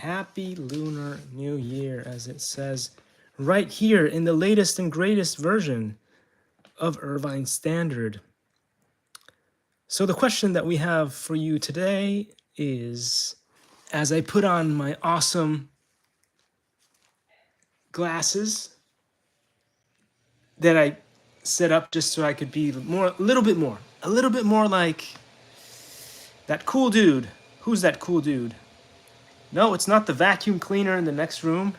Happy Lunar New Year, as it says right here in the latest and greatest version of Irvine Standard. So the question that we have for you today is, as I put on my awesome glasses that I set up just so I could be a little bit more like that cool dude. Who's that cool dude? No, it's not the vacuum cleaner in the next room.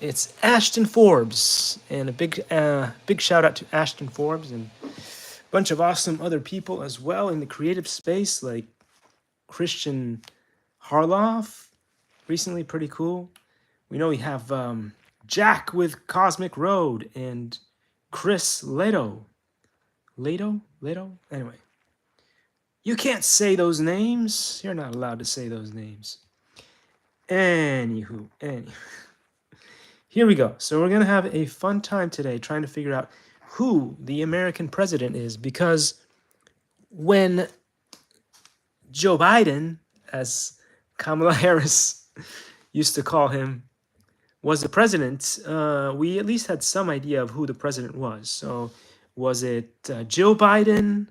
It's Ashton Forbes, and a big shout out to Ashton Forbes and a bunch of awesome other people as well in the creative space, like Christian Harloff, recently pretty cool. We know we have Jack with Cosmic Road and Chris Leto. Leto? Anyway, you can't say those names. You're not allowed to say those names. Anywho. Here we go. So we're going to have a fun time today trying to figure out who the American president is, because when Joe Biden, as Kamala Harris used to call him, was the president, we at least had some idea of who the president was. So was it Joe Biden?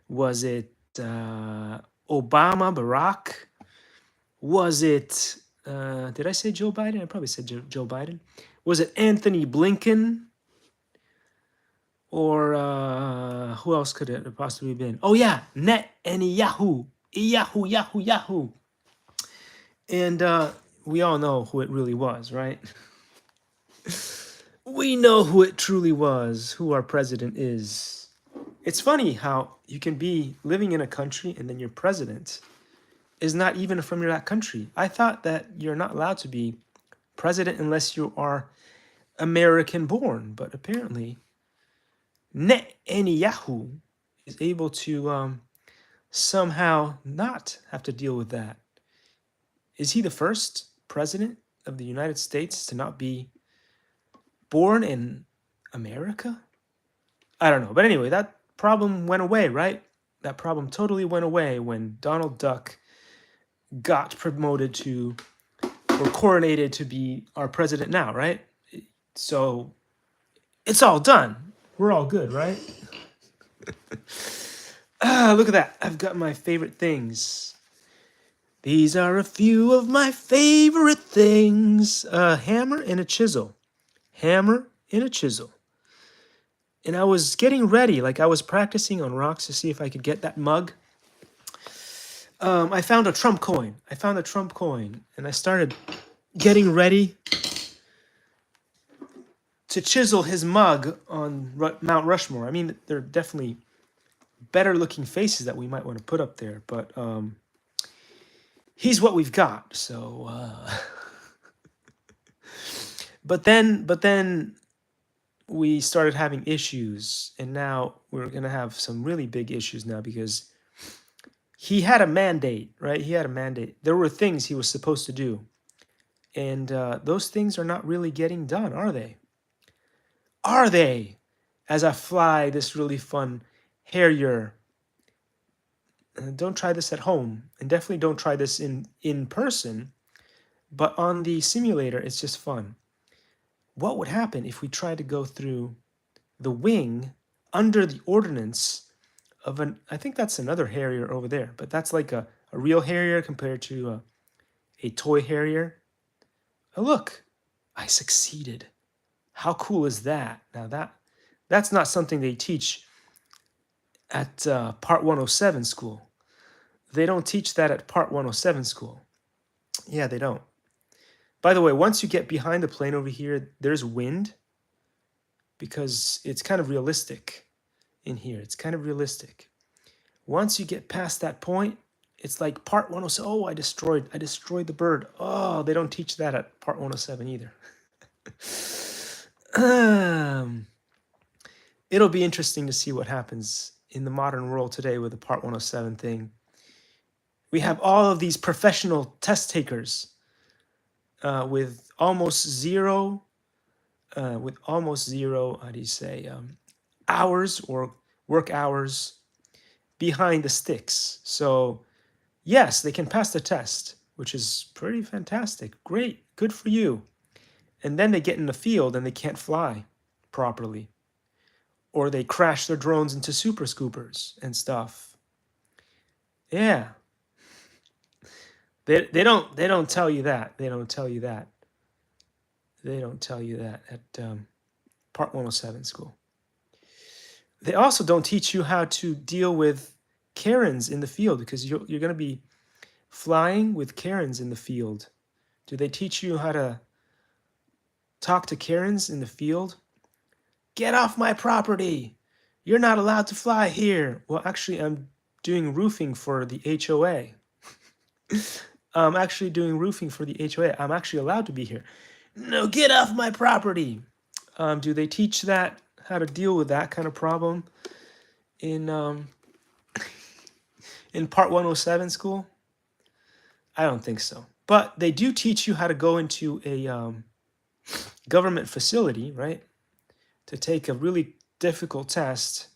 Was it Obama, Barack? Was it, did I say Joe Biden? I probably said Joe Biden. Was it Anthony Blinken? Or who else could it have possibly been? Oh yeah, Netanyahu. Yahoo. And we all know who it really was, right? We know who it truly was, who our president is. It's funny how you can be living in a country and then your president is not even from that country. I thought that you're not allowed to be president unless you are American born, but apparently Netanyahu is able to somehow not have to deal with that. Is he the first president of the United States to not be born in America? I don't know. But anyway, that problem went away, right? That problem totally went away when Donald Duck got promoted to, or coronated to be our president now, right? So it's all done. We're all good, right? Look at that. I've got my favorite things. These are a few of my favorite things. A hammer and a chisel. Hammer and a chisel. And I was getting ready, like I was practicing on rocks to see if I could get that mug. I found a Trump coin. And I started getting ready to chisel his mug on Mount Rushmore. I mean, there are definitely better looking faces that we might want to put up there, but he's what we've got. So, but then we started having issues, and now we're gonna have some really big issues now because he had a mandate, right? He had a mandate. There were things he was supposed to do, and those things are not really getting done, are they? Are they? As I fly this really fun Harrier. Don't try this at home, and definitely don't try this in person, but on the simulator, it's just fun. What would happen if we tried to go through the wing under the ordnance of I think that's another Harrier over there, but that's like a real Harrier compared to a toy Harrier. Oh, look, I succeeded. How cool is that? Now that's not something they teach at Part 107 school. They don't teach that at Part 107 school. Yeah, they don't. By the way, once you get behind the plane over here, there's wind because it's kind of realistic in here. It's kind of realistic. Once you get past that point, it's like Part 107. Oh, I destroyed the bird. Oh, they don't teach that at Part 107 either. It'll be interesting to see what happens in the modern world today with the Part 107 thing. We have all of these professional test takers with almost zero, how do you say, hours or work hours behind the sticks. So yes, they can pass the test, which is pretty fantastic. Great, good for you. And then they get in the field and they can't fly properly, or they crash their drones into super scoopers and stuff. Yeah, they don't tell you that. They don't tell you that. They don't tell you that at Part 107 school. They also don't teach you how to deal with Karens in the field, because you're going to be flying with Karens in the field. Do they teach you how to talk to Karens in the field? Get off my property! You're not allowed to fly here. Well, actually, I'm doing roofing for the HOA. I'm actually doing roofing for the HOA. I'm actually allowed to be here. No, get off my property. Do they teach that, how to deal with that kind of problem in Part 107 school? I don't think so. But they do teach you how to go into a government facility, right? To take a really difficult test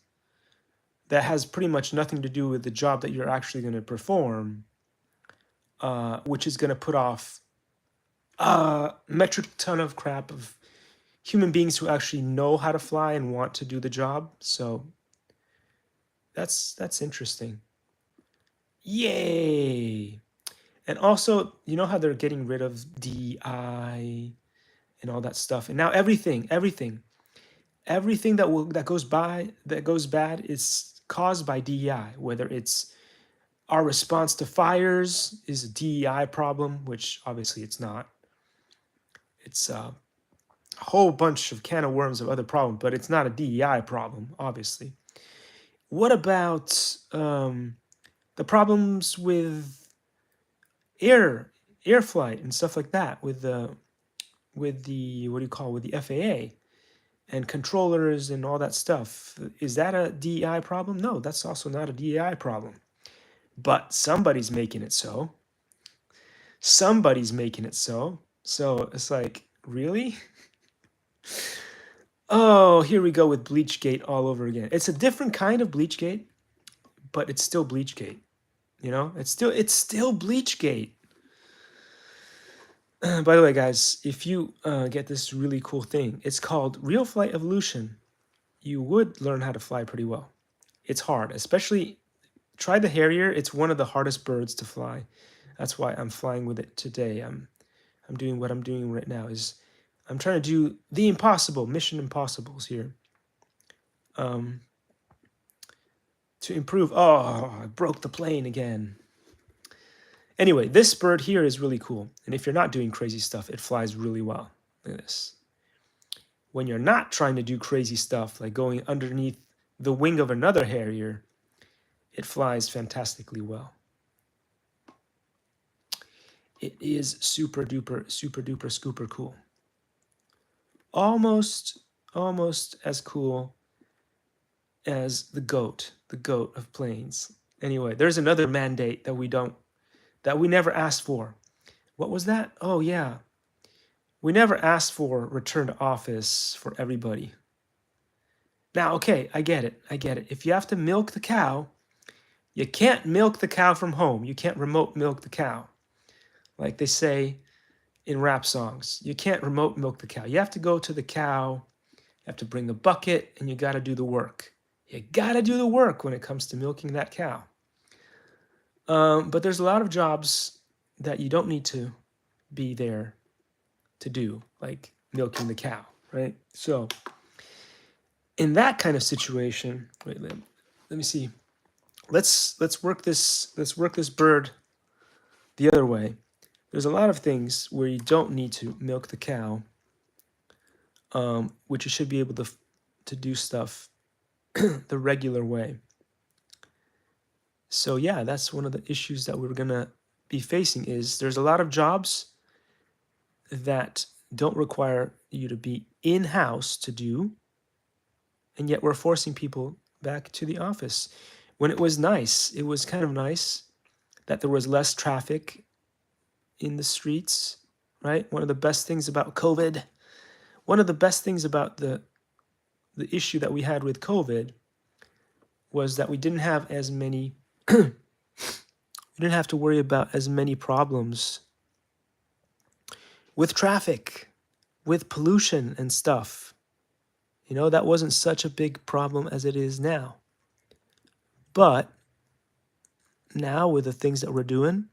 that has pretty much nothing to do with the job that you're actually going to perform, which is going to put off a metric ton of crap of human beings who actually know how to fly and want to do the job. So that's interesting. Yay! And also, you know how they're getting rid of DI and all that stuff, and now everything that goes bad is caused by DEI. Whether it's our response to fires is a DEI problem, which obviously it's not. It's a whole bunch of can of worms of other problems, but it's not a DEI problem, obviously. What about the problems with air flight and stuff like that, with the what do you call, with the FAA and controllers and all that stuff? Is that a DEI problem? No, that's also not a DEI problem. But somebody's making it so. Somebody's making it so. So it's like, really? Oh, here we go with Bleachgate all over again. It's a different kind of Bleachgate, but it's still Bleachgate. You know, it's still Bleachgate. By the way, guys, if you get this really cool thing, it's called Real Flight Evolution. You would learn how to fly pretty well. It's hard, especially try the Harrier. It's one of the hardest birds to fly. That's why I'm flying with it today. I'm doing what I'm doing right now. Is I'm trying to do the impossible, Mission Impossibles here. To improve. Oh, I broke the plane again. Anyway, this bird here is really cool. And if you're not doing crazy stuff, it flies really well. Look at this. When you're not trying to do crazy stuff, like going underneath the wing of another Harrier, it flies fantastically well. It is super duper scooper cool. Almost as cool as the goat of planes. Anyway, there's another mandate that we never asked for. What was that? Oh yeah. We never asked for return to office for everybody. Now, okay, I get it. If you have to milk the cow, you can't milk the cow from home. You can't remote milk the cow. Like they say in rap songs, you can't remote milk the cow. You have to go to the cow, you have to bring a bucket, and you got to do the work. You got to do the work when it comes to milking that cow. But there's a lot of jobs that you don't need to be there to do, like milking the cow, right? So in that kind of situation, wait, let me see. Let's work this bird the other way. There's a lot of things where you don't need to milk the cow, which you should be able to do stuff the regular way. So yeah, that's one of the issues that we're gonna be facing. Is there's a lot of jobs that don't require you to be in-house to do, and yet we're forcing people back to the office. When it was nice, it was kind of nice that there was less traffic in the streets, right? One of the best things about COVID, one of the best things about the issue that we had with COVID was that we didn't have as many You didn't have to worry about as many problems with traffic, with pollution and stuff. You know, that wasn't such a big problem as it is now. But now with the things that we're doing,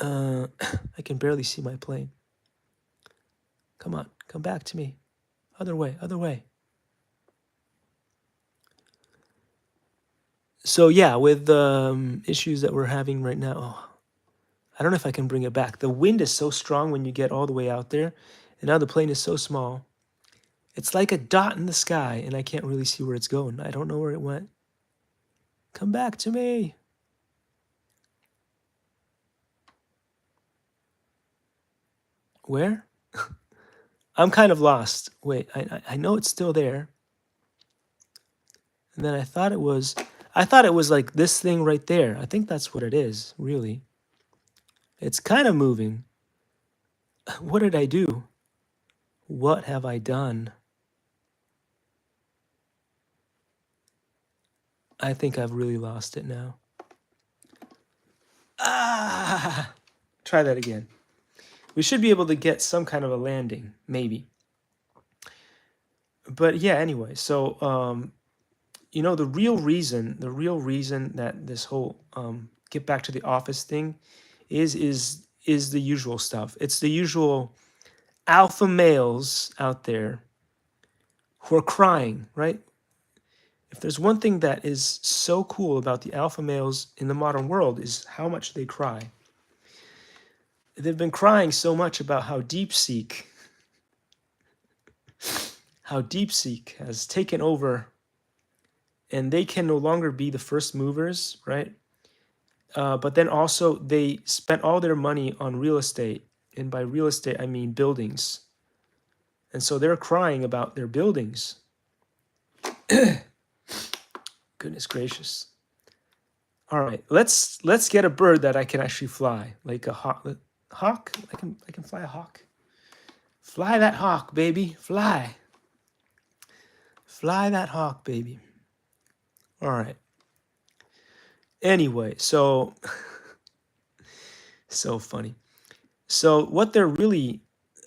I can barely see my plane. Come on, come back to me. Other way, other way. So yeah, with the issues that we're having right now, oh, I don't know if I can bring it back. The wind is so strong when you get all the way out there, and now the plane is so small. It's like a dot in the sky, and I can't really see where it's going. I don't know where it went. Come back to me. Where? I'm kind of lost. Wait, I know it's still there. And then I thought it was like this thing right there. I think that's what it is, really. It's kind of moving. What did I do? What have I done? I think I've really lost it now. Ah! Try that again. We should be able to get some kind of a landing, maybe. But yeah, anyway, so you know, the real reason that this whole get back to the office thing is the usual stuff. It's the usual alpha males out there who are crying, right? If there's one thing that is so cool about the alpha males in the modern world is how much they cry. They've been crying so much about how DeepSeek has taken over, and they can no longer be the first movers, right? But then also they spent all their money on real estate, and by real estate I mean buildings. And so they're crying about their buildings. Goodness gracious. All right, let's get a bird that I can actually fly, like a hawk. Hawk? I can fly a hawk. Fly that hawk, baby. Fly. Fly that hawk, baby. All right. Anyway, so so funny. So what they're really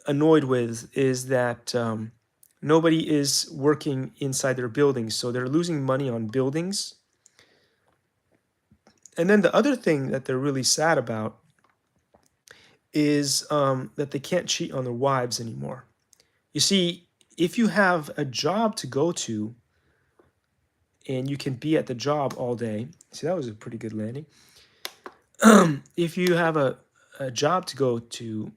annoyed with is that nobody is working inside their buildings, so they're losing money on buildings. And then the other thing that they're really sad about is that they can't cheat on their wives anymore. You see, if you have a job to go to and you can be at the job all day, see, that was a pretty good landing. If you have a job to go to,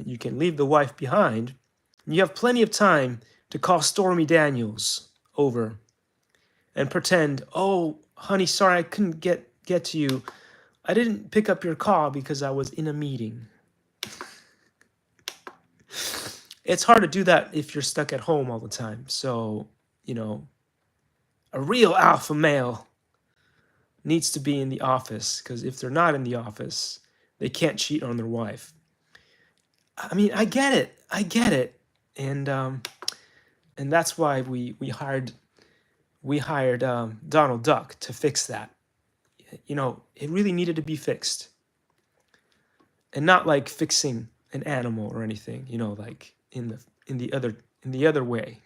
you can leave the wife behind. You have plenty of time to call Stormy Daniels over and pretend, oh, honey, sorry, I couldn't get to you. I didn't pick up your call because I was in a meeting. It's hard to do that if you're stuck at home all the time. So, you know, a real alpha male needs to be in the office, because if they're not in the office, they can't cheat on their wife. I mean, I get it. And that's why we hired Donald Duck to fix that. You know, it really needed to be fixed. And not like fixing an animal or anything, you know, like in the other way.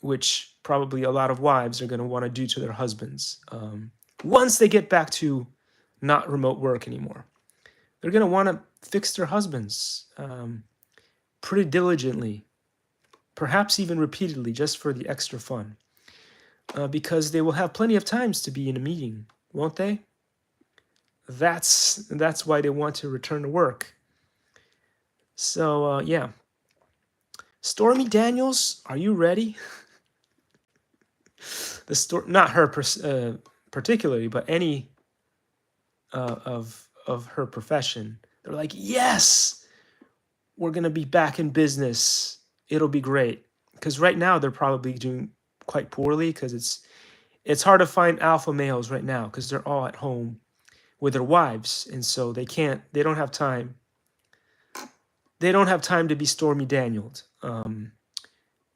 Which probably a lot of wives are going to want to do to their husbands once they get back to not remote work anymore. They're going to want to fix their husbands pretty diligently, perhaps even repeatedly, just for the extra fun, because they will have plenty of times to be in a meeting, won't they? That's why they want to return to work. So yeah, Stormy Daniels, are you ready? Not her particularly, but any of her profession. They're like, yes, we're gonna be back in business. It'll be great. Because right now they're probably doing quite poorly, because it's hard to find alpha males right now because they're all at home with their wives, and so they don't have time. They don't have time to be Stormy Danieled,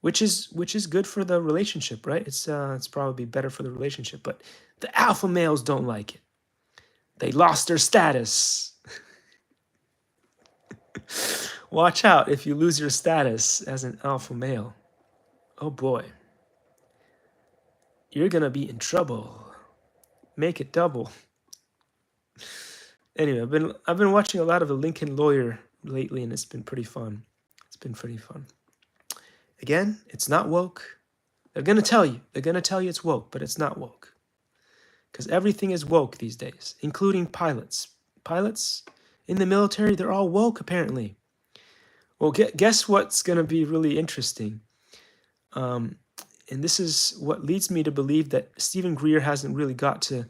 which is good for the relationship, right? It's probably better for the relationship, but the alpha males don't like it. They lost their status. Watch out if you lose your status as an alpha male. Oh boy. You're gonna be in trouble. Make it double. Anyway, I've been watching a lot of The Lincoln Lawyer lately, and it's been pretty fun. It's been pretty fun. Again, it's not woke. They're gonna tell you. They're gonna tell you it's woke, but it's not woke. Because everything is woke these days, including pilots. Pilots in the military, they're all woke apparently. Well, guess what's gonna be really interesting? And this is what leads me to believe that Stephen Greer hasn't really got to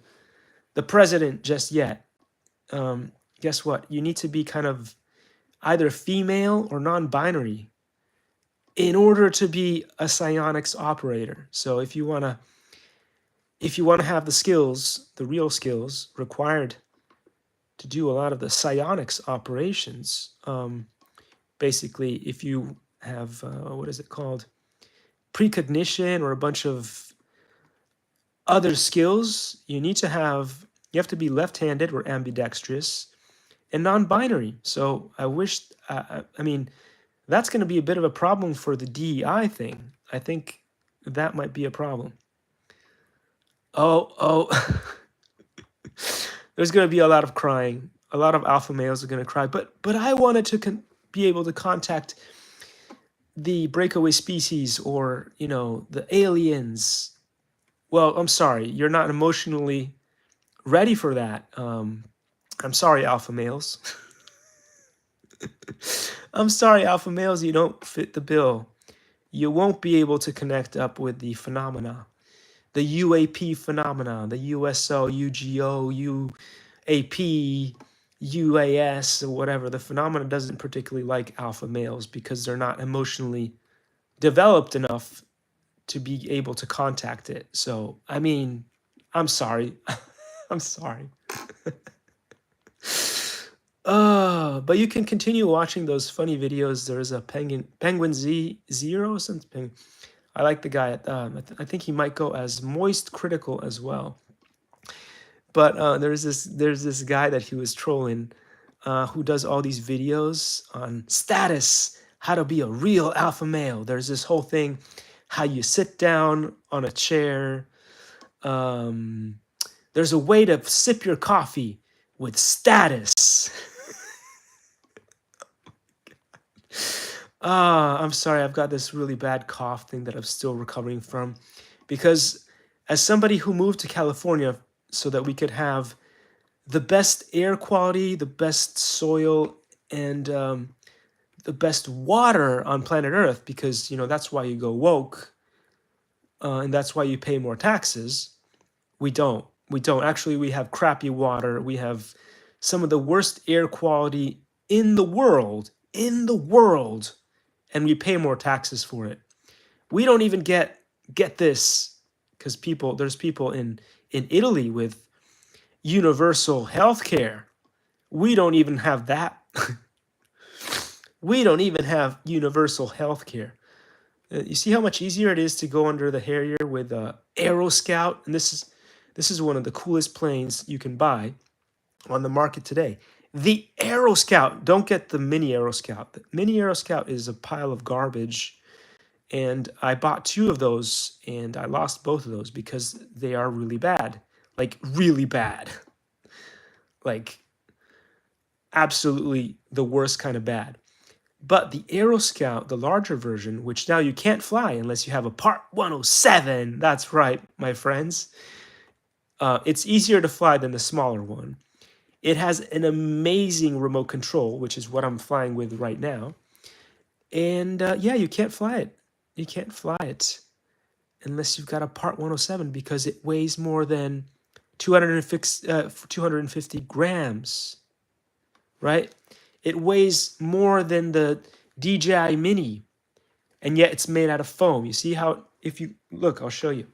the president just yet. Guess what? You need to be kind of either female or non-binary in order to be a psionics operator. So if you wanna have the skills, the real skills required to do a lot of the psionics operations, basically, if you have what is it called, precognition or a bunch of other skills, you have to be left-handed or ambidextrous and non-binary. So I mean, that's going to be a bit of a problem for the DEI thing. I think that might be a problem. Oh, there's going to be a lot of crying. A lot of alpha males are going to cry. But I wanted to be able to contact the breakaway species or, the aliens. Well, I'm sorry. You're not emotionally ready for that. I'm sorry, alpha males. I'm sorry, alpha males, you don't fit the bill. You won't be able to connect up with the phenomena. The UAP phenomena, the USO, UGO, UAP, UAS, or whatever. The phenomena doesn't particularly like alpha males because they're not emotionally developed enough to be able to contact it. So, I mean, I'm sorry. I'm sorry. But you can continue watching those funny videos. There's a Penguin Zero something. I like the guy. I think he might go as Moist Critical as well. But there's this guy that he was trolling, who does all these videos on status, how to be a real alpha male. There's this whole thing, how you sit down on a chair. There's a way to sip your coffee with status. I'm sorry, I've got this really bad cough thing that I'm still recovering from. Because as somebody who moved to California so that we could have the best air quality, the best soil, and the best water on planet Earth, because, that's why you go woke, and that's why you pay more taxes, we don't. Actually, we have crappy water. We have some of the worst air quality in the world, and we pay more taxes for it. We don't even get this, because there's people in Italy with universal health care. We don't even have that. We don't even have universal health care. You see how much easier it is to go under the Harrier with Aero Scout, and this is one of the coolest planes you can buy on the market today. The Aero Scout. Don't get the Mini Aero Scout. The Mini Aero Scout is a pile of garbage. And I bought 2 of those, and I lost both of those because they are really bad. Like, really bad. Like, absolutely the worst kind of bad. But the Aero Scout, the larger version, which now you can't fly unless you have a Part 107. That's right, my friends. It's easier to fly than the smaller one. It has an amazing remote control, which is what I'm flying with right now. And yeah, you can't fly it. You can't fly it unless you've got a Part 107 because it weighs more than 250 grams, right? It weighs more than the DJI Mini, and yet it's made out of foam. You see how, if you look, I'll show you.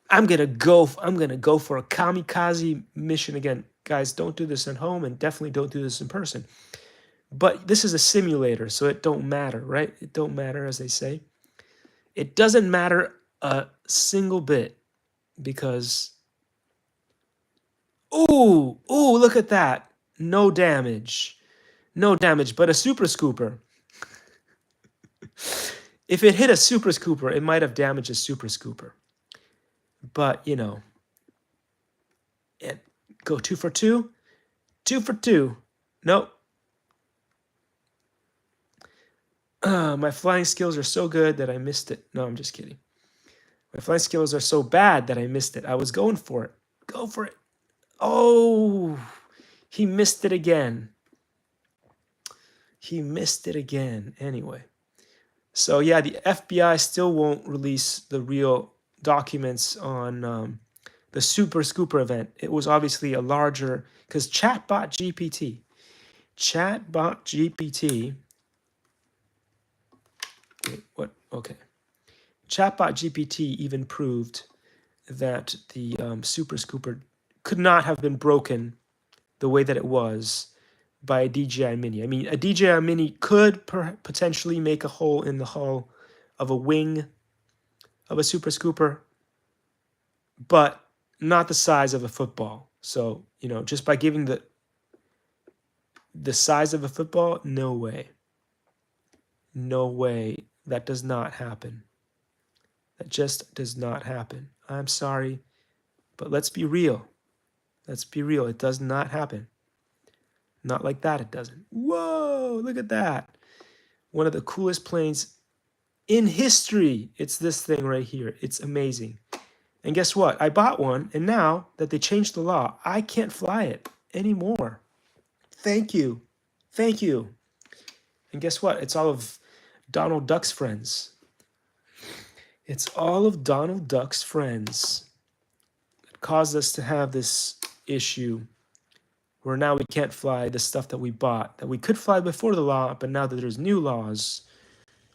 I'm gonna go for a kamikaze mission again. Guys, don't do this at home, and definitely don't do this in person. But this is a simulator, so it don't matter, right? It don't matter, as they say. It doesn't matter a single bit because, ooh, look at that. No damage. No damage, but a super scooper. If it hit a super scooper, it might have damaged a super scooper. But, you know, go 2 for 2. 2 for 2. Nope. My flying skills are so good that I missed it. No, I'm just kidding. My flying skills are so bad that I missed it. I was going for it. Go for it. Oh, he missed it again. He missed it again. Anyway. So yeah, the FBI still won't release the real documents on the Super Scooper event. It was obviously a larger, because Chatbot GPT, wait, what? Okay. Chatbot GPT even proved that the Super Scooper could not have been broken the way that it was by a DJI Mini. I mean, a DJI Mini could potentially make a hole in the hull of a wing of a Super Scooper, but not the size of a football. So, you know, just by giving the size of a football, no way. No way. That does not happen. That just does not happen. I'm sorry, but let's be real. Let's be real. It does not happen. Not like that, it doesn't. Whoa, look at that. One of the coolest planes in history. It's this thing right here. It's amazing. And guess what? I bought one, and now that they changed the law, I can't fly it anymore. Thank you. Thank you. And guess what? It's all of Donald Duck's friends. It's all of Donald Duck's friends that caused us to have this issue where now we can't fly the stuff that we bought, that we could fly before the law, but now that there's new laws,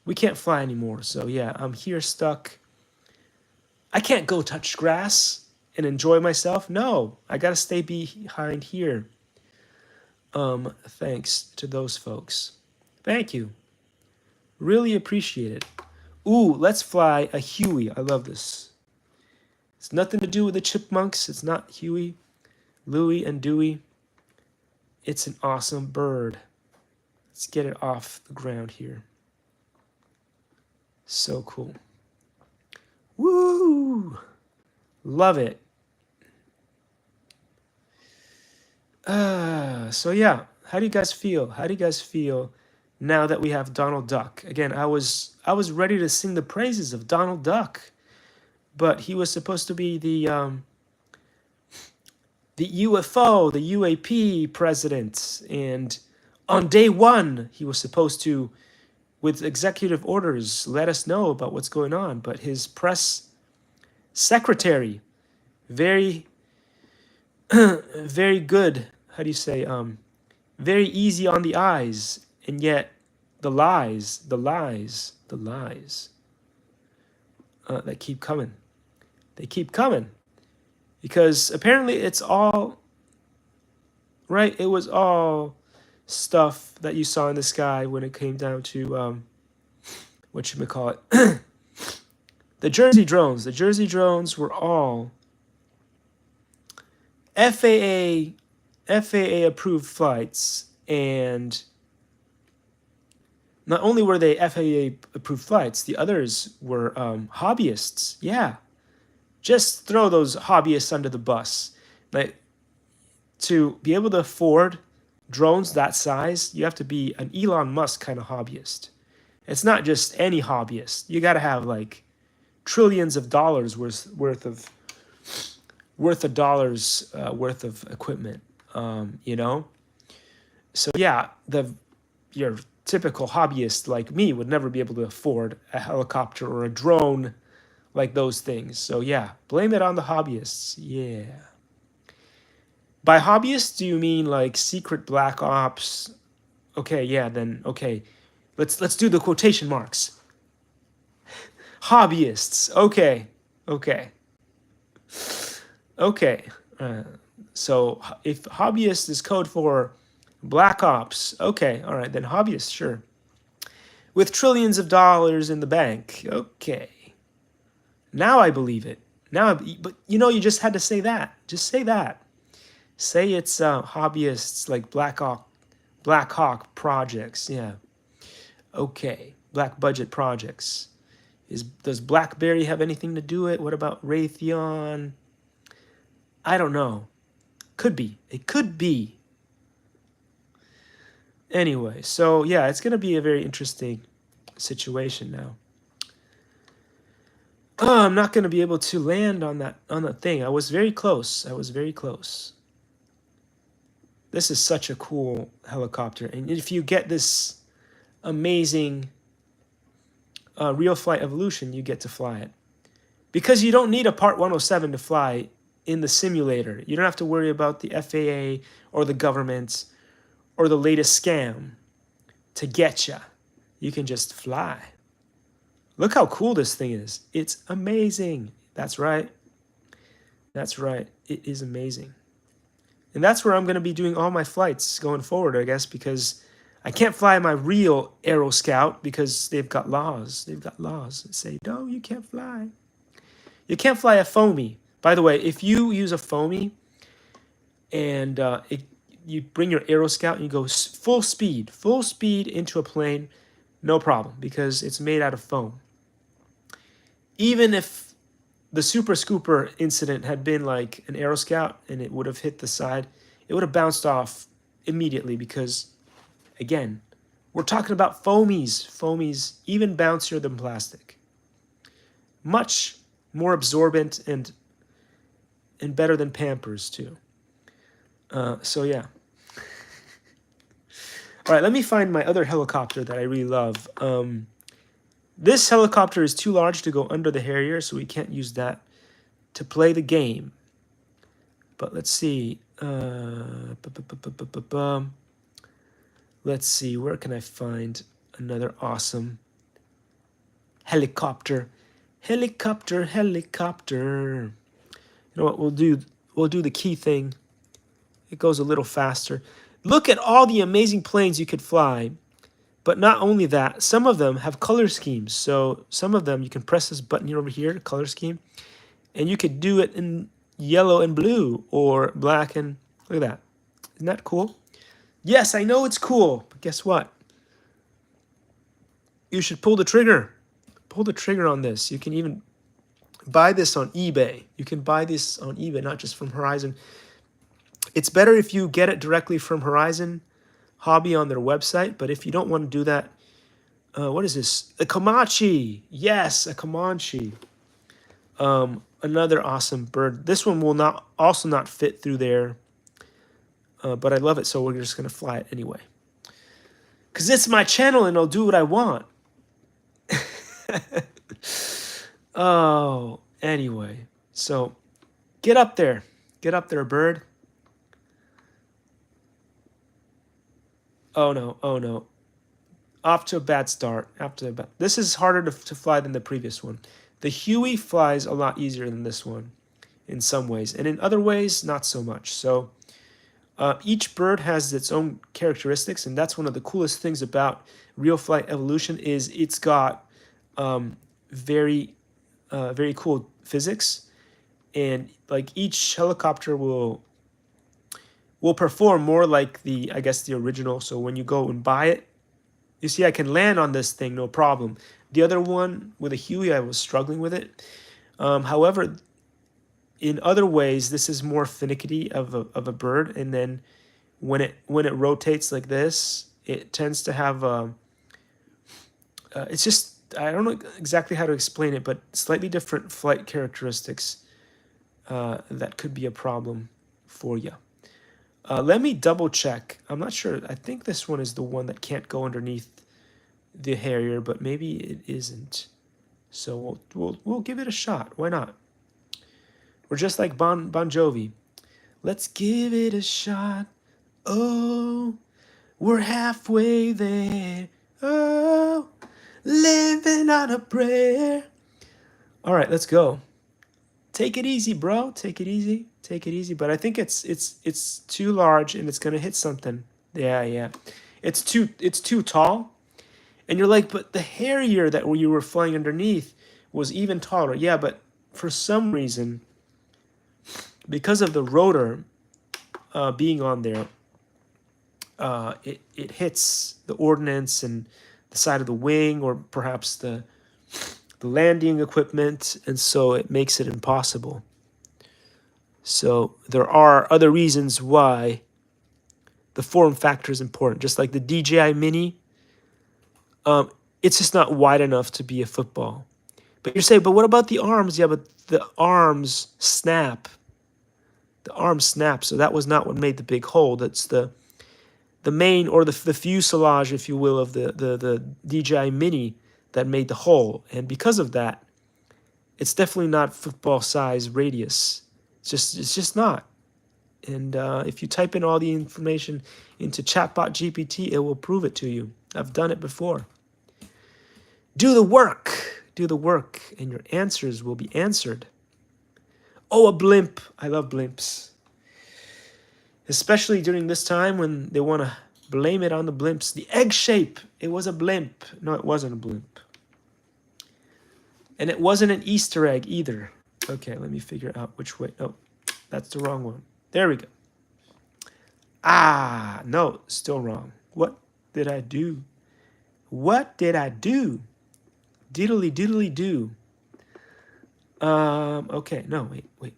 we can't fly anymore. So yeah, I'm here stuck. I can't go touch grass and enjoy myself. No, I gotta stay behind here. Thanks to those folks. Thank you. Really appreciate it. Ooh, let's fly a Huey. I love this. It's nothing to do with the chipmunks. It's not Huey, Louie, and Dewey. It's an awesome bird. Let's get it off the ground here. So cool. Woo! Love it. So yeah, how do you guys feel? How do you guys feel now that we have Donald Duck? Again, I was ready to sing the praises of Donald Duck, but he was supposed to be the UFO, the UAP president, and on day one he was supposed to, with executive orders, let us know about what's going on. But his press secretary, very, very good. How do you say? Very easy on the eyes, and yet the lies that keep coming. They keep coming because apparently it's all right. It was all stuff that you saw in the sky when it came down to whatchamacallit, the Jersey drones. The Jersey drones were all FAA approved flights, and not only were they FAA approved flights, the others were hobbyists. Yeah, just throw those hobbyists under the bus. Like, to be able to afford drones that size, you have to be an Elon Musk kind of hobbyist. It's not just any hobbyist. You got to have like trillions of dollars worth of equipment. You know. So yeah, your typical hobbyist like me would never be able to afford a helicopter or a drone like those things. So yeah, blame it on the hobbyists. Yeah. By hobbyists, do you mean like secret black ops? Okay, yeah, then okay. Let's do the quotation marks. Hobbyists. Okay. So if hobbyist is code for black ops, okay, all right, then hobbyist, sure. with trillions of dollars in the bank. Okay. Now I believe it. But you know, you just had to say that. Just say that. Say it's hobbyists like Black Hawk projects. Yeah. Okay. Black budget projects. Does BlackBerry have anything to do it? What about Raytheon? I don't know. Could be. It could be. Anyway, so yeah, it's going to be a very interesting situation now. Oh, I'm not going to be able to land on that thing. I was very close. I was very close. This is such a cool helicopter. And if you get this amazing real flight evolution, you get to fly it. Because you don't need a Part 107 to fly in the simulator. You don't have to worry about the FAA or the government or the latest scam to get you. You can just fly. Look how cool this thing is. It's amazing. That's right. That's right. It is amazing. And that's where I'm going to be doing all my flights going forward, I guess, because I can't fly my real Aero Scout because they've got laws. They've got laws that say, no, you can't fly. You can't fly a foamy. By the way, if you use a foamy and you bring your Aero Scout and you go full speed into a plane, no problem, because it's made out of foam. Even if the Super Scooper incident had been like an Aero Scout and it would have hit the side, it would have bounced off immediately because, again, we're talking about foamies. Foamies even bouncier than plastic. Much more absorbent and better than Pampers too. So yeah. All right, let me find my other helicopter that I really love. This helicopter is too large to go under the Harrier, so we can't use that to play the game. But let's see. Let's see, where can I find another awesome helicopter? Helicopter. You know what we'll do? We'll do the key thing. It goes a little faster. Look at all the amazing planes you could fly. But not only that, some of them have color schemes. So some of them, you can press this button here over here, color scheme, and you could do it in yellow and blue or black and, look at that. Isn't that cool? Yes, I know it's cool, but guess what? You should pull the trigger. Pull the trigger on this. You can even buy this on eBay. You can buy this on eBay, not just from Horizon. It's better if you get it directly from Horizon Hobby on their website, but if you don't want to do that, what is this? A Comanche. Yes, a Comanche. Another awesome bird. This one will also not fit through there, but I love it, so we're just going to fly it anyway. Because it's my channel and I'll do what I want. Oh, anyway. So, get up there. Get up there, bird. Oh no. Off to a bad start. This is harder to fly than the previous one. The Huey flies a lot easier than this one in some ways, and in other ways, not so much. So each bird has its own characteristics, and that's one of the coolest things about real flight evolution is it's got very cool physics, and like each helicopter will perform more like the original. So when you go and buy it, you see I can land on this thing, no problem. The other one with a Huey, I was struggling with it. However, in other ways, this is more finicky of a bird. And then when it rotates like this, it tends to have it's just, I don't know exactly how to explain it, but slightly different flight characteristics that could be a problem for you. Let me double check. I'm not sure. I think this one is the one that can't go underneath the Harrier, but maybe it isn't. So we'll give it a shot. Why not? We're just like Bon Jovi. Let's give it a shot. Oh, we're halfway there. Oh, living on a prayer. All right, let's go. Take it easy, bro. Take it easy. Take it easy. But I think it's too large and it's gonna hit something. Yeah. It's too tall. And you're like, but the Harrier that you were flying underneath was even taller. Yeah, but for some reason, because of the rotor being on there, it hits the ordnance and the side of the wing, or perhaps the landing equipment, and so it makes it impossible. So there are other reasons why the form factor is important. Just like the DJI Mini, it's just not wide enough to be a football. But you're saying, but what about the arms? Yeah, but the arms snap. The arms snap, so that was not what made the big hole. That's the main, or the fuselage, if you will, of the DJI Mini that made the hole. And because of that, it's definitely not football size radius. It's just not. And if you type in all the information into chatbot GPT, it will prove it to you. I've done it before. Do the work. Do the work, and your answers will be answered. Oh, a blimp. I love blimps. Especially during this time when they want to blame it on the blimps. The egg shape. It was a blimp. No, it wasn't a blimp. And it wasn't an Easter egg either. Okay, let me figure out which way. Oh, that's the wrong one. There we go. Ah, no, still wrong. What did I do? What did I do? Diddly diddly do. Okay, no, wait.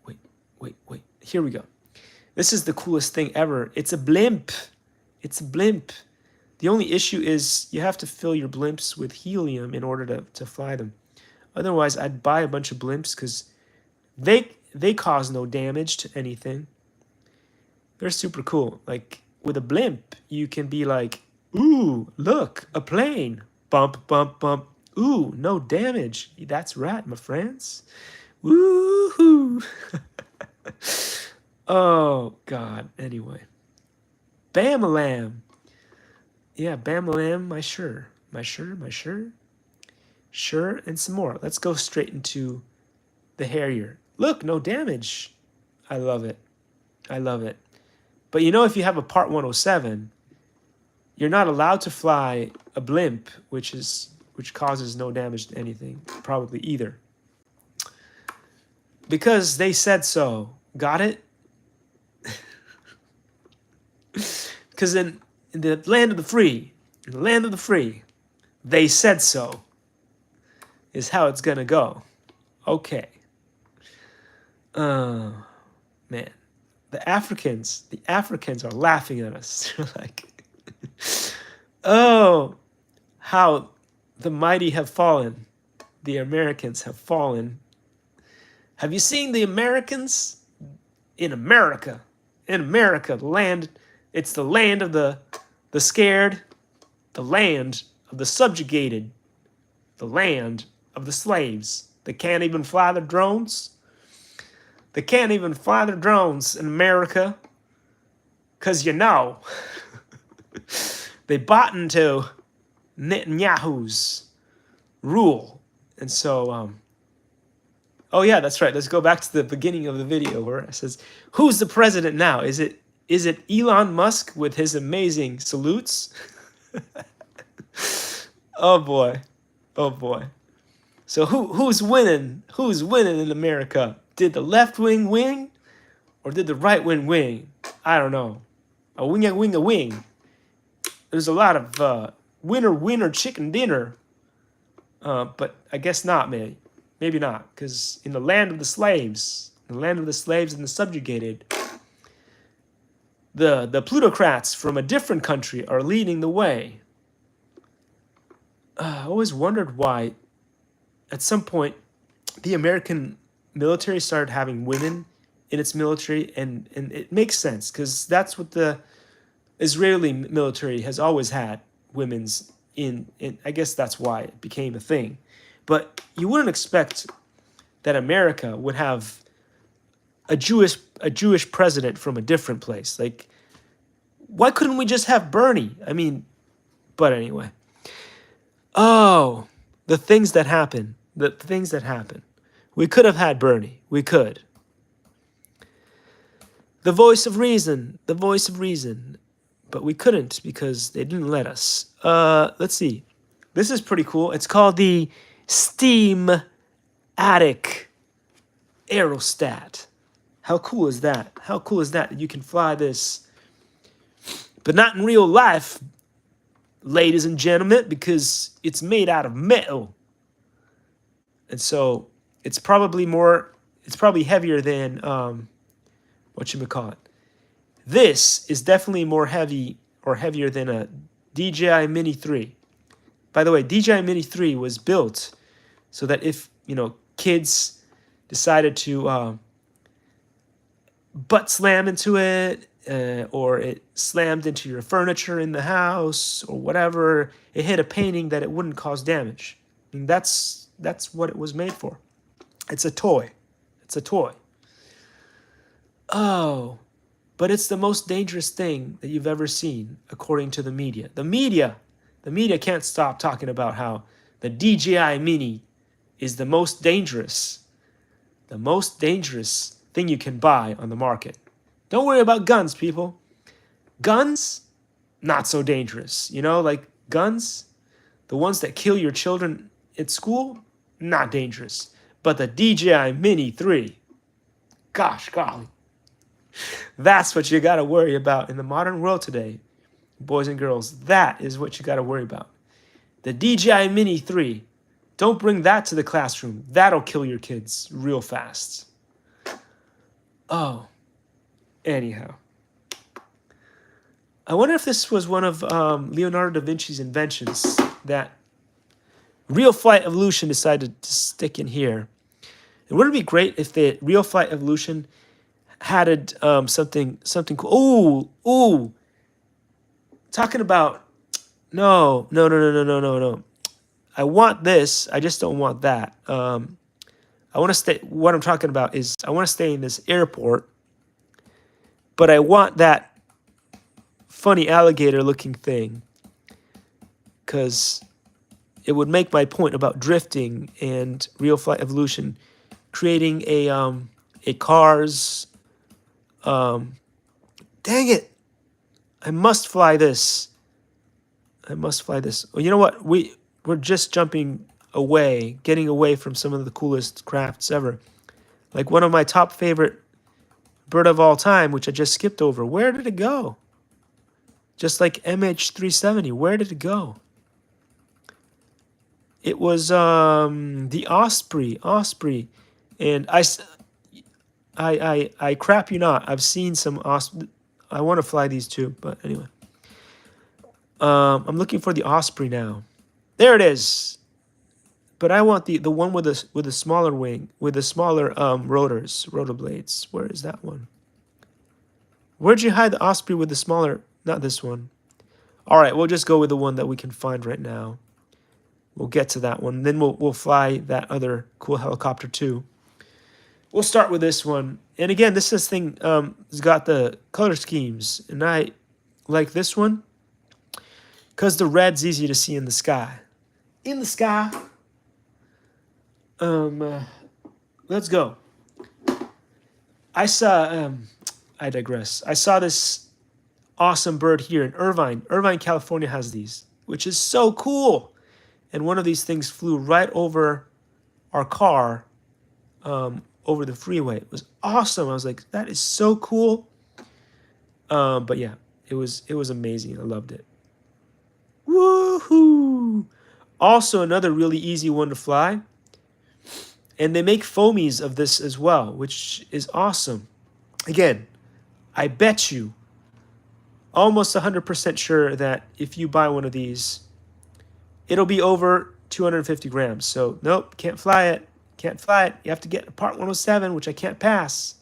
Here we go. This is the coolest thing ever. It's a blimp. It's a blimp. The only issue is you have to fill your blimps with helium in order to fly them. Otherwise, I'd buy a bunch of blimps because they cause no damage to anything. They're super cool. Like, with a blimp, you can be like, ooh, look, a plane. Bump, bump, bump. Ooh, no damage. That's right, my friends. Woohoo. Oh, God. Anyway. Bam-a-lam. Yeah, bam-a-lam, my sure. Sure, and some more. Let's go straight into the Harrier. Look, no damage. I love it. I love it. But you know, if you have a Part 107, you're not allowed to fly a blimp, which causes no damage to anything, probably either. Because they said so. Got it? Because in the land of the free, they said so is how it's gonna go. Okay. Man. The Africans are laughing at us. They're like, oh, how the mighty have fallen. The Americans have fallen. Have you seen the Americans? In America, the land, it's the land of the scared, the land of the subjugated, the land of the slaves. They can't even fly their drones. They can't even fly their drones in America because, you know, they bought into Netanyahu's rule. And so, oh yeah, that's right. Let's go back to the beginning of the video where it says, who's the president now? Is it Elon Musk with his amazing salutes? Oh boy. So who's winning? Who's winning in America? Did the left wing win, or did the right wing win? I don't know. A wing. There's a lot of winner chicken dinner, but I guess not, man. Maybe not, because in the land of the slaves, and the subjugated, the plutocrats from a different country are leading the way. I always wondered why, at some point, the American military started having women in its military, and it makes sense, because that's what the Israeli military has always had, women's in. I guess that's why it became a thing. But you wouldn't expect that America would have a Jewish president from a different place. Like, why couldn't we just have Bernie? I mean, but anyway. Oh, the things that happen. We could have had Bernie. We could. The voice of reason. But we couldn't because they didn't let us. Let's see. This is pretty cool. It's called the Steam Attic Aerostat. How cool is that? How cool is that you can fly this, but not in real life, ladies and gentlemen, because it's made out of metal. And so it's probably heavier than, whatchamacallit. This is definitely more heavy or heavier than a DJI Mini 3. By the way, DJI Mini 3 was built so that if, kids decided to butt slam into it, or it slammed into your furniture in the house or whatever, it hit a painting, that it wouldn't cause damage. I mean, that's what it was made for. It's a toy. It's a toy. Oh, but it's the most dangerous thing that you've ever seen, according to the media. The media can't stop talking about how the DJI Mini is the most dangerous thing you can buy on the market. Don't worry about guns, people. Guns, not so dangerous. Like guns, the ones that kill your children at school, not dangerous. But the DJI Mini 3, gosh golly, that's what you got to worry about in the modern world today, boys and girls. That is what you got to worry about. The DJI Mini 3, don't bring that to the classroom. That'll kill your kids real fast. Oh, anyhow. I wonder if this was one of Leonardo da Vinci's inventions that Real Flight Evolution decided to stick in here. And wouldn't it be great if the Real Flight Evolution had something cool? Ooh. Talking about, no. I want this. I just don't want that. I want to stay. What I'm talking about is I want to stay in this airport, but I want that funny alligator-looking thing, because it would make my point about drifting and Real Flight Evolution, creating a Cars. Dang it! I must fly this. Well, you know what? We're just jumping away, getting away from some of the coolest crafts ever. Like one of my top favorite bird of all time, which I just skipped over. Where did it go? Just like MH370, where did it go? It was the Osprey, and I crap you not. I've seen some Osprey. I want to fly these too, but anyway. I'm looking for the Osprey now. There it is. But I want the one with the smaller wing, with the smaller rotor blades. Where is that one? Where'd you hide the Osprey with the smaller? Not this one. All right, we'll just go with the one that we can find right now. We'll get to that one. Then we'll fly that other cool helicopter too. We'll start with this one. And again, this thing has got the color schemes, and I like this one because the red's easy to see in the sky. In the sky. Let's go. I saw. I digress. I saw this awesome bird here in Irvine. Irvine, California has these, which is so cool. And one of these things flew right over our car, over the freeway. It was awesome. I was like, that is so cool. But yeah, it was amazing. I loved it. Woohoo! Also, another really easy one to fly. And they make foamies of this as well, which is awesome. Again, I bet you, almost 100% sure that if you buy one of these, it'll be over 250 grams. So, nope, can't fly it. Can't fly it. You have to get a Part 107, which I can't pass.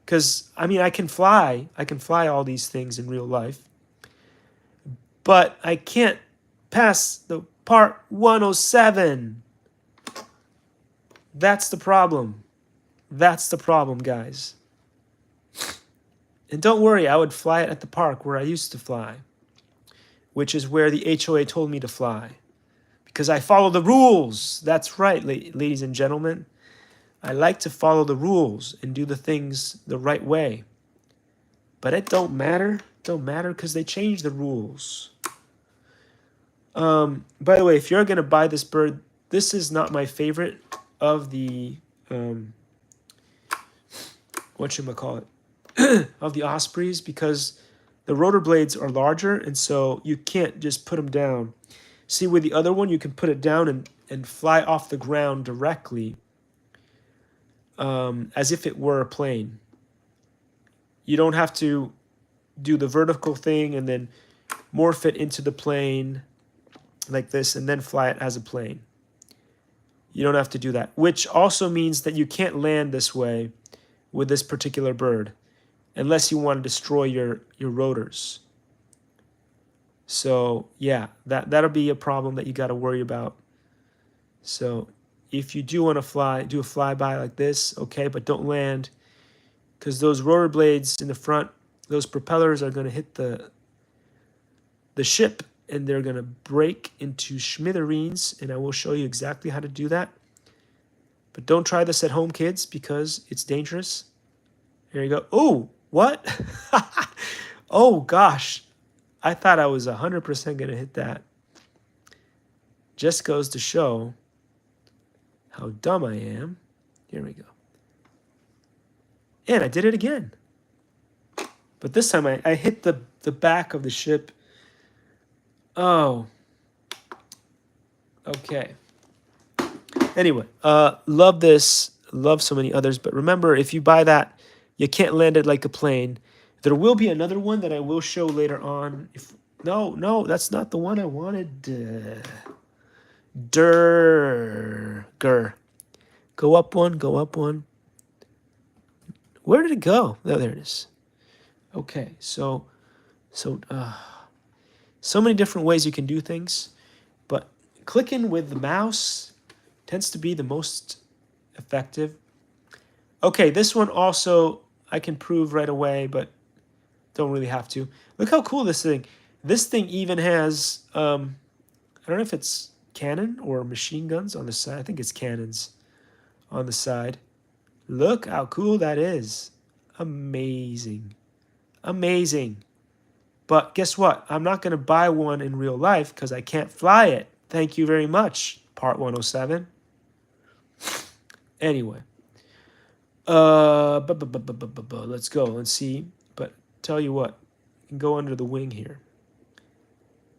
Because, I mean, I can fly all these things in real life. But I can't pass the Part 107. That's the problem. That's the problem, guys. And don't worry, I would fly it at the park where I used to fly, which is where the HOA told me to fly. Because I follow the rules. That's right, ladies and gentlemen. I like to follow the rules and do the things the right way. But it don't matter. It don't matter because they changed the rules. By the way, if you're gonna buy this bird, this is not my favorite of the whatchamacallit, of the ospreys, because the rotor blades are larger, and so you can't just put them down. See, with the other one, you can put it down and fly off the ground directly, as if it were a plane. You don't have to do the vertical thing and then morph it into the plane like this and then fly it as a plane. You don't have to do that, which also means that you can't land this way with this particular bird unless you want to destroy your rotors. So yeah, that'll be a problem that you got to worry about. So if you do want to fly, do a flyby like this, okay, but don't land, because those rotor blades in the front, those propellers are going to hit the ship, and they're going to break into smithereens, and I will show you exactly how to do that. But don't try this at home, kids, because it's dangerous. Here you go. Oh, what? Oh, gosh. I thought I was 100% going to hit that. Just goes to show how dumb I am. Here we go. And I did it again. But this time I hit the back of the ship. Oh. Okay. Anyway, love this. Love so many others. But remember, if you buy that, you can't land it like a plane. There will be another one that I will show later on. No, that's not the one I wanted. Gur. Go up one, go up one. Where did it go? Oh, there it is. Okay, so many different ways you can do things, but clicking with the mouse tends to be the most effective. Okay, this one also I can prove right away, but don't really have to. Look how cool this thing. This thing even has, I don't know if it's cannon or machine guns on the side. I think it's cannons on the side. Look how cool that is. Amazing. Amazing. But guess what? I'm not going to buy one in real life because I can't fly it. Thank you very much, Part 107. Anyway. Let's go. Let's see. But tell you what. You can go under the wing here.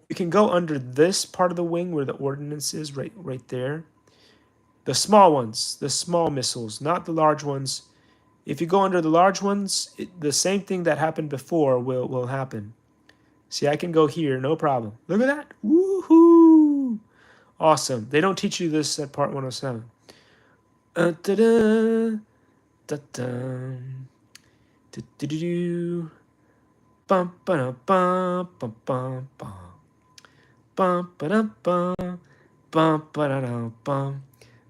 You can go under this part of the wing where the ordnance is, right there. The small ones, the small missiles, not the large ones. If you go under the large ones, the same thing that happened before will happen. See, I can go here, no problem. Look at that. Woohoo! Awesome. They don't teach you this at Part 107. Bum ba bum bum bum bum. Bum ba bum bum ba bum.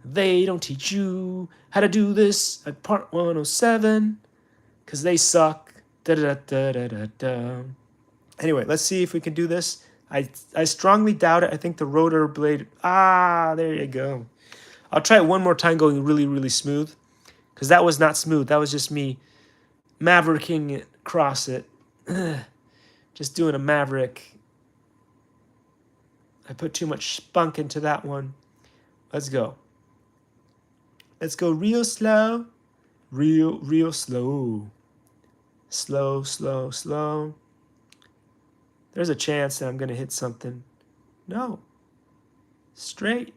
They don't teach you how to do this at Part 107 because they suck. Anyway, let's see if we can do this. I strongly doubt it. I think the rotor blade... there you go. I'll try it one more time going really, really smooth, because that was not smooth. That was just me mavericking it across it. Just doing a maverick. I put too much spunk into that one. Let's go. Let's go real slow. Real slow. Slow. There's a chance that I'm going to hit something. No. Straight.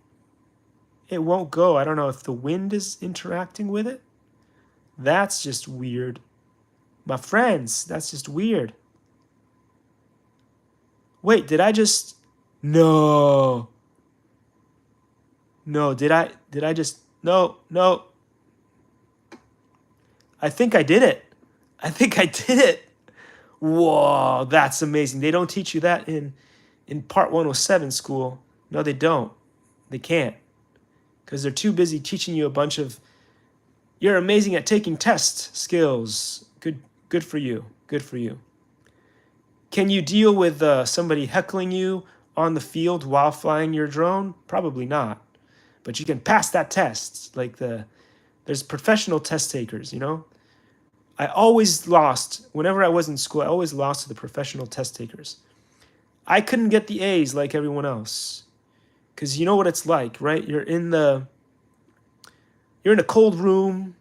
It won't go. I don't know if the wind is interacting with it. That's just weird. My friends, that's just weird. Wait, did I just... No. No, did I just... No. I think I did it. Whoa, that's amazing. They don't teach you that in Part 107 school. No, they don't. They can't. Because they're too busy teaching you a bunch of, you're amazing at taking test skills. Good for you. Good for you. Can you deal with somebody heckling you on the field while flying your drone? Probably not. But you can pass that test. Like there's professional test takers, you know? I always lost, whenever I was in school, I always lost to the professional test takers. I couldn't get the A's like everyone else. Because you know what it's like, right? You're in a cold room.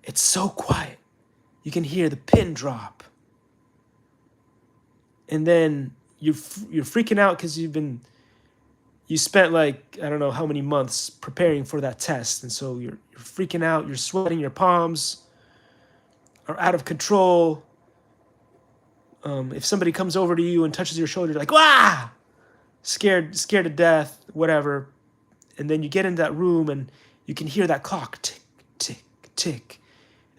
It's so quiet. You can hear the pin drop. And then you're freaking out because you spent like, I don't know how many months preparing for that test. And so you're freaking out, you're sweating, your palms are out of control. If somebody comes over to you and touches your shoulder, you're like, "Wah!" Scared to death, whatever. And then you get into that room and you can hear that clock tick, tick, tick.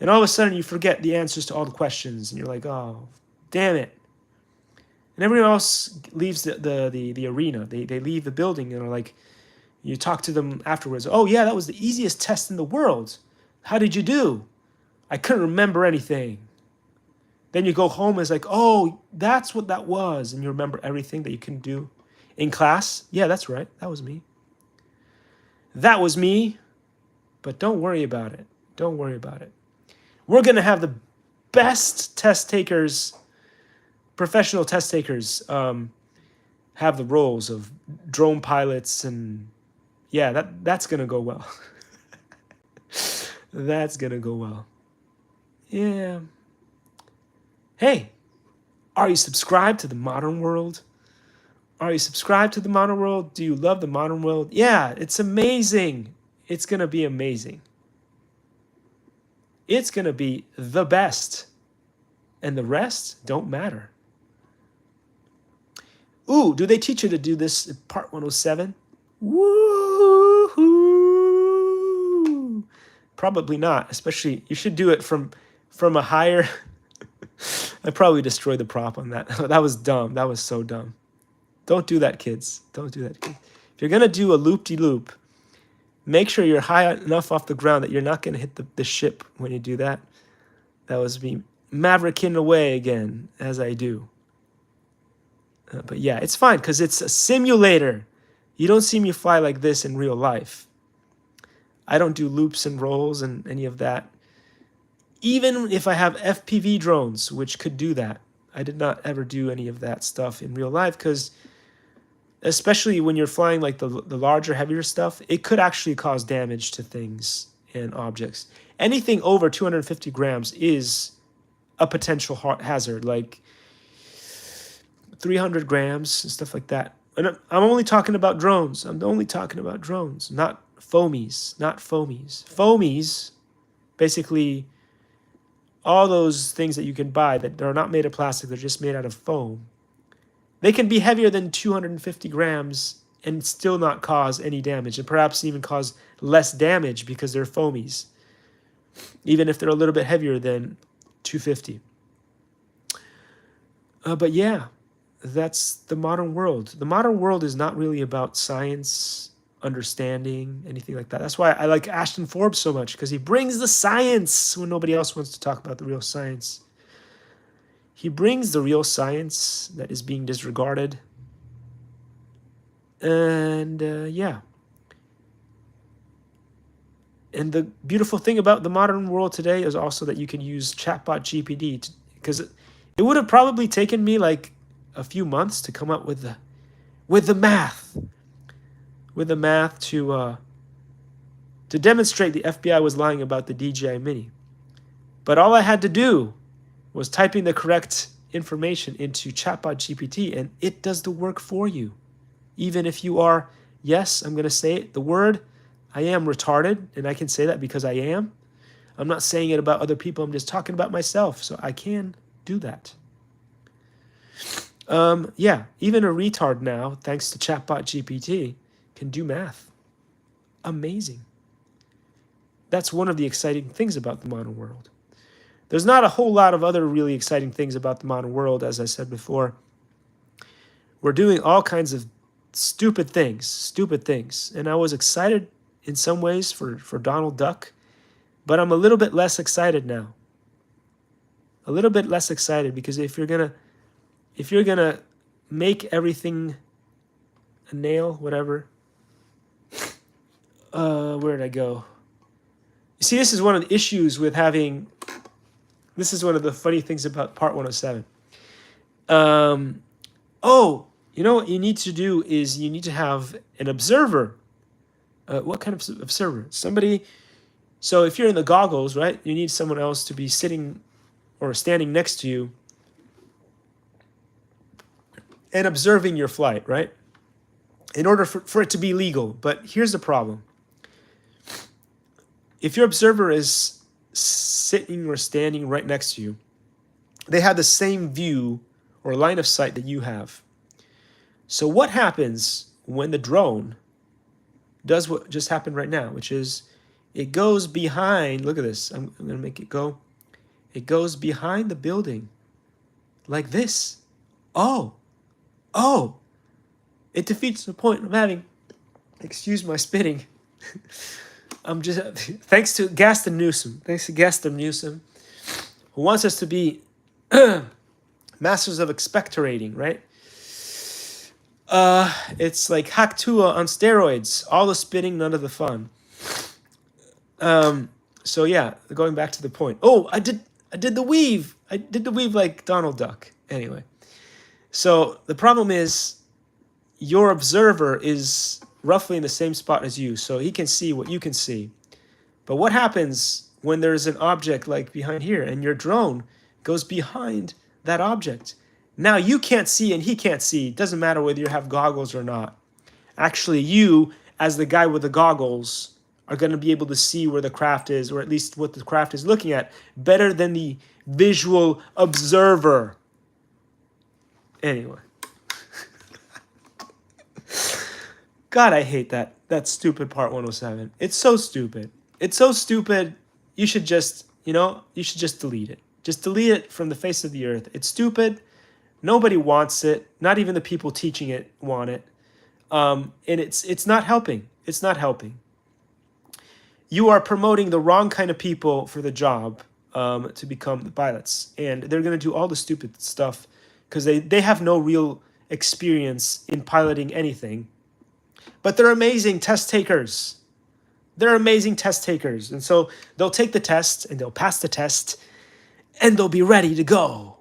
And all of a sudden you forget the answers to all the questions and you're like, "Oh, damn it." And everyone else leaves the arena. They leave the building and are like, you talk to them afterwards. "Oh yeah, that was the easiest test in the world. How did you do?" "I couldn't remember anything." Then you go home and it's like, "Oh, that's what that was." And you remember everything that you can do in class. "Yeah, that's right. That was me. That was me." But don't worry about it. Don't worry about it. We're going to have the best test takers, professional test takers, have the roles of drone pilots. And yeah, that's going to go well. That's going to go well. Yeah. Hey, are you subscribed to the modern world? Are you subscribed to the modern world? Do you love the modern world? Yeah, it's amazing. It's going to be amazing. It's going to be the best. And the rest don't matter. Ooh, do they teach you to do this in part 107? Woo-hoo! Probably not. Especially, you should do it from a higher... I probably destroyed the prop on that. That was dumb. That was so dumb. Don't do that, kids. Don't do that, kids. If you're going to do a loop-de-loop, make sure you're high enough off the ground that you're not going to hit the ship when you do that. That was me mavericking away again, as I do. But yeah, it's fine because it's a simulator. You don't see me fly like this in real life. I don't do loops and rolls and any of that. Even if I have FPV drones, which could do that, I did not ever do any of that stuff in real life because especially when you're flying like the larger, heavier stuff, it could actually cause damage to things and objects. Anything over 250 grams is a potential hazard, like 300 grams and stuff like that. And I'm only talking about drones. I'm only talking about drones, not foamies, not foamies. Foamies, basically all those things that you can buy that are not made of plastic, they're just made out of foam. They can be heavier than 250 grams and still not cause any damage, and perhaps even cause less damage because they're foamies, even if they're a little bit heavier than 250. But yeah, that's the modern world. The modern world is not really about science, understanding, anything like that. That's why I like Ashton Forbes so much, because he brings the science when nobody else wants to talk about the real science. He brings the real science that is being disregarded. And yeah. And the beautiful thing about the modern world today is also that you can use chatbot GPT, because it would have probably taken me like a few months to come up with the math. With the math to demonstrate the FBI was lying about the DJI Mini. But all I had to do was typing the correct information into chatbot GPT, and it does the work for you. Even if you are, yes, I'm going to say it, the word, I am retarded, and I can say that because I am. I'm not saying it about other people. I'm just talking about myself, so I can do that. Yeah, even a retard now, thanks to chatbot GPT, can do math. Amazing. That's one of the exciting things about the modern world. There's not a whole lot of other really exciting things about the modern world, as I said before. We're doing all kinds of stupid things. And I was excited in some ways for Donald Duck, but I'm a little bit less excited now. A little bit less excited, because if you're gonna make everything a nail, whatever. Where did I go? You see, this is one of the issues with having... This is one of the funny things about part 107. Oh, you know what you need to do is you need to have an observer. What kind of observer? Somebody. So if you're in the goggles, right, you need someone else to be sitting or standing next to you and observing your flight, right? In order for it to be legal. But here's the problem. If your observer is sitting or standing right next to you, they have the same view or line of sight that you have. So what happens when the drone does what just happened right now, which is it goes behind, look at this, I'm going to make it go. It goes behind the building like this. Oh, it defeats the point of having, excuse my spitting. I'm just, thanks to Gaston Newsom, who wants us to be masters of expectorating, right? It's like Hacktua on steroids, all the spitting, none of the fun. So yeah, going back to the point. Oh, I did the weave. I did the weave like Donald Duck. Anyway, so the problem is your observer is roughly in the same spot as you, so he can see what you can see. But what happens when there's an object like behind here and your drone goes behind that object? Now you can't see and he can't see. It doesn't matter whether you have goggles or not. Actually, you, as the guy with the goggles, are going to be able to see where the craft is, or at least what the craft is looking at, better than the visual observer. Anyway. God, I hate that stupid part 107. It's so stupid. It's so stupid. You should just, you should just delete it. Just delete it from the face of the earth. It's stupid. Nobody wants it. Not even the people teaching it want it. And it's not helping. It's not helping. You are promoting the wrong kind of people for the job to become the pilots. And they're going to do all the stupid stuff because they have no real experience in piloting anything. But they're amazing test takers. They're amazing test takers. And so they'll take the test and they'll pass the test and they'll be ready to go.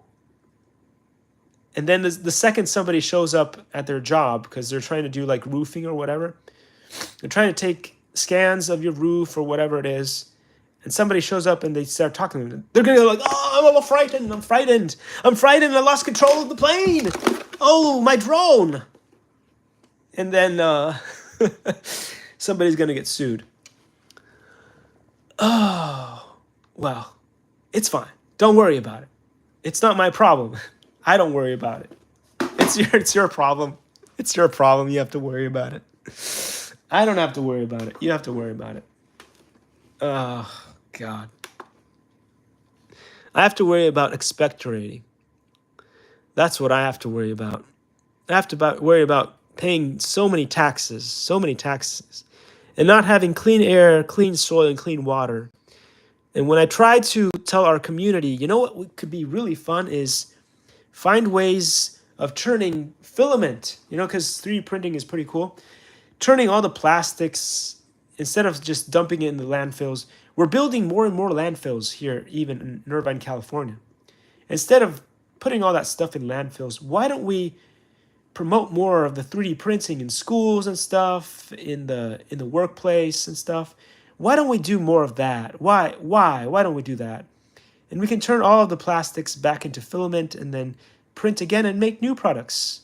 And then the second somebody shows up at their job, because they're trying to do like roofing or whatever, they're trying to take scans of your roof or whatever it is, and somebody shows up and they start talking to them, they're going to go like, oh, I'm a little frightened. I'm frightened. I lost control of the plane. Oh, my drone. And then somebody's going to get sued. Oh, well, it's fine. Don't worry about it. It's not my problem. I don't worry about it. It's your problem. It's your problem. You have to worry about it. I don't have to worry about it. You have to worry about it. Oh, God. I have to worry about expectorating. That's what I have to worry about. I have to worry about paying so many taxes, and not having clean air, clean soil, and clean water. And when I try to tell our community, you know what could be really fun is find ways of turning filament, because 3D printing is pretty cool. Turning all the plastics, instead of just dumping it in the landfills, we're building more and more landfills here, even in Irvine, California. Instead of putting all that stuff in landfills, why don't we promote more of the 3D printing in schools and stuff, in the workplace and stuff? Why don't we do more of that? Why don't we do that? And we can turn all of the plastics back into filament and then print again and make new products.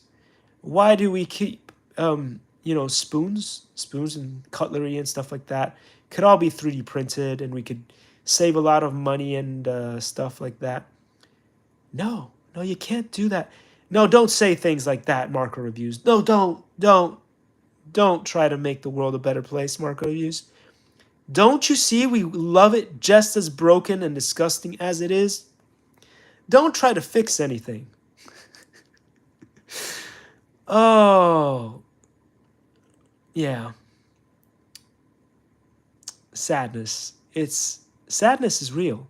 Why do we keep, spoons and cutlery and stuff like that could all be 3D printed and we could save a lot of money and stuff like that? No, you can't do that. No, don't say things like that, Marco Reviews. No, don't try to make the world a better place, Marco Reviews. Don't you see we love it just as broken and disgusting as it is? Don't try to fix anything. Oh, yeah. Sadness. Sadness is real.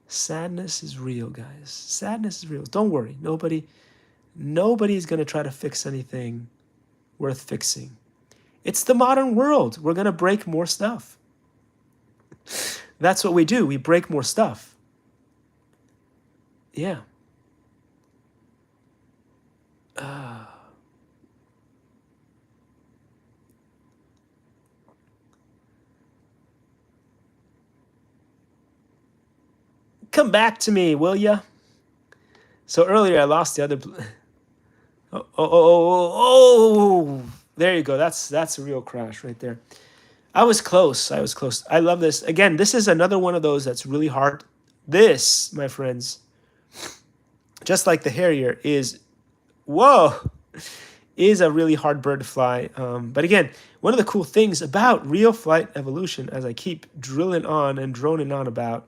Sadness is real, guys. Sadness is real. Don't worry. Nobody's going to try to fix anything worth fixing. It's the modern world. We're going to break more stuff. That's what we do. We break more stuff. Yeah. come back to me, will ya? So earlier I lost the other. Oh, there you go. That's a real crash right there. I was close. I was close. I love this. Again, this is another one of those that's really hard. This, my friends, just like the Harrier, is, whoa, is a really hard bird to fly. But again, one of the cool things about real flight evolution, as I keep drilling on and droning on about,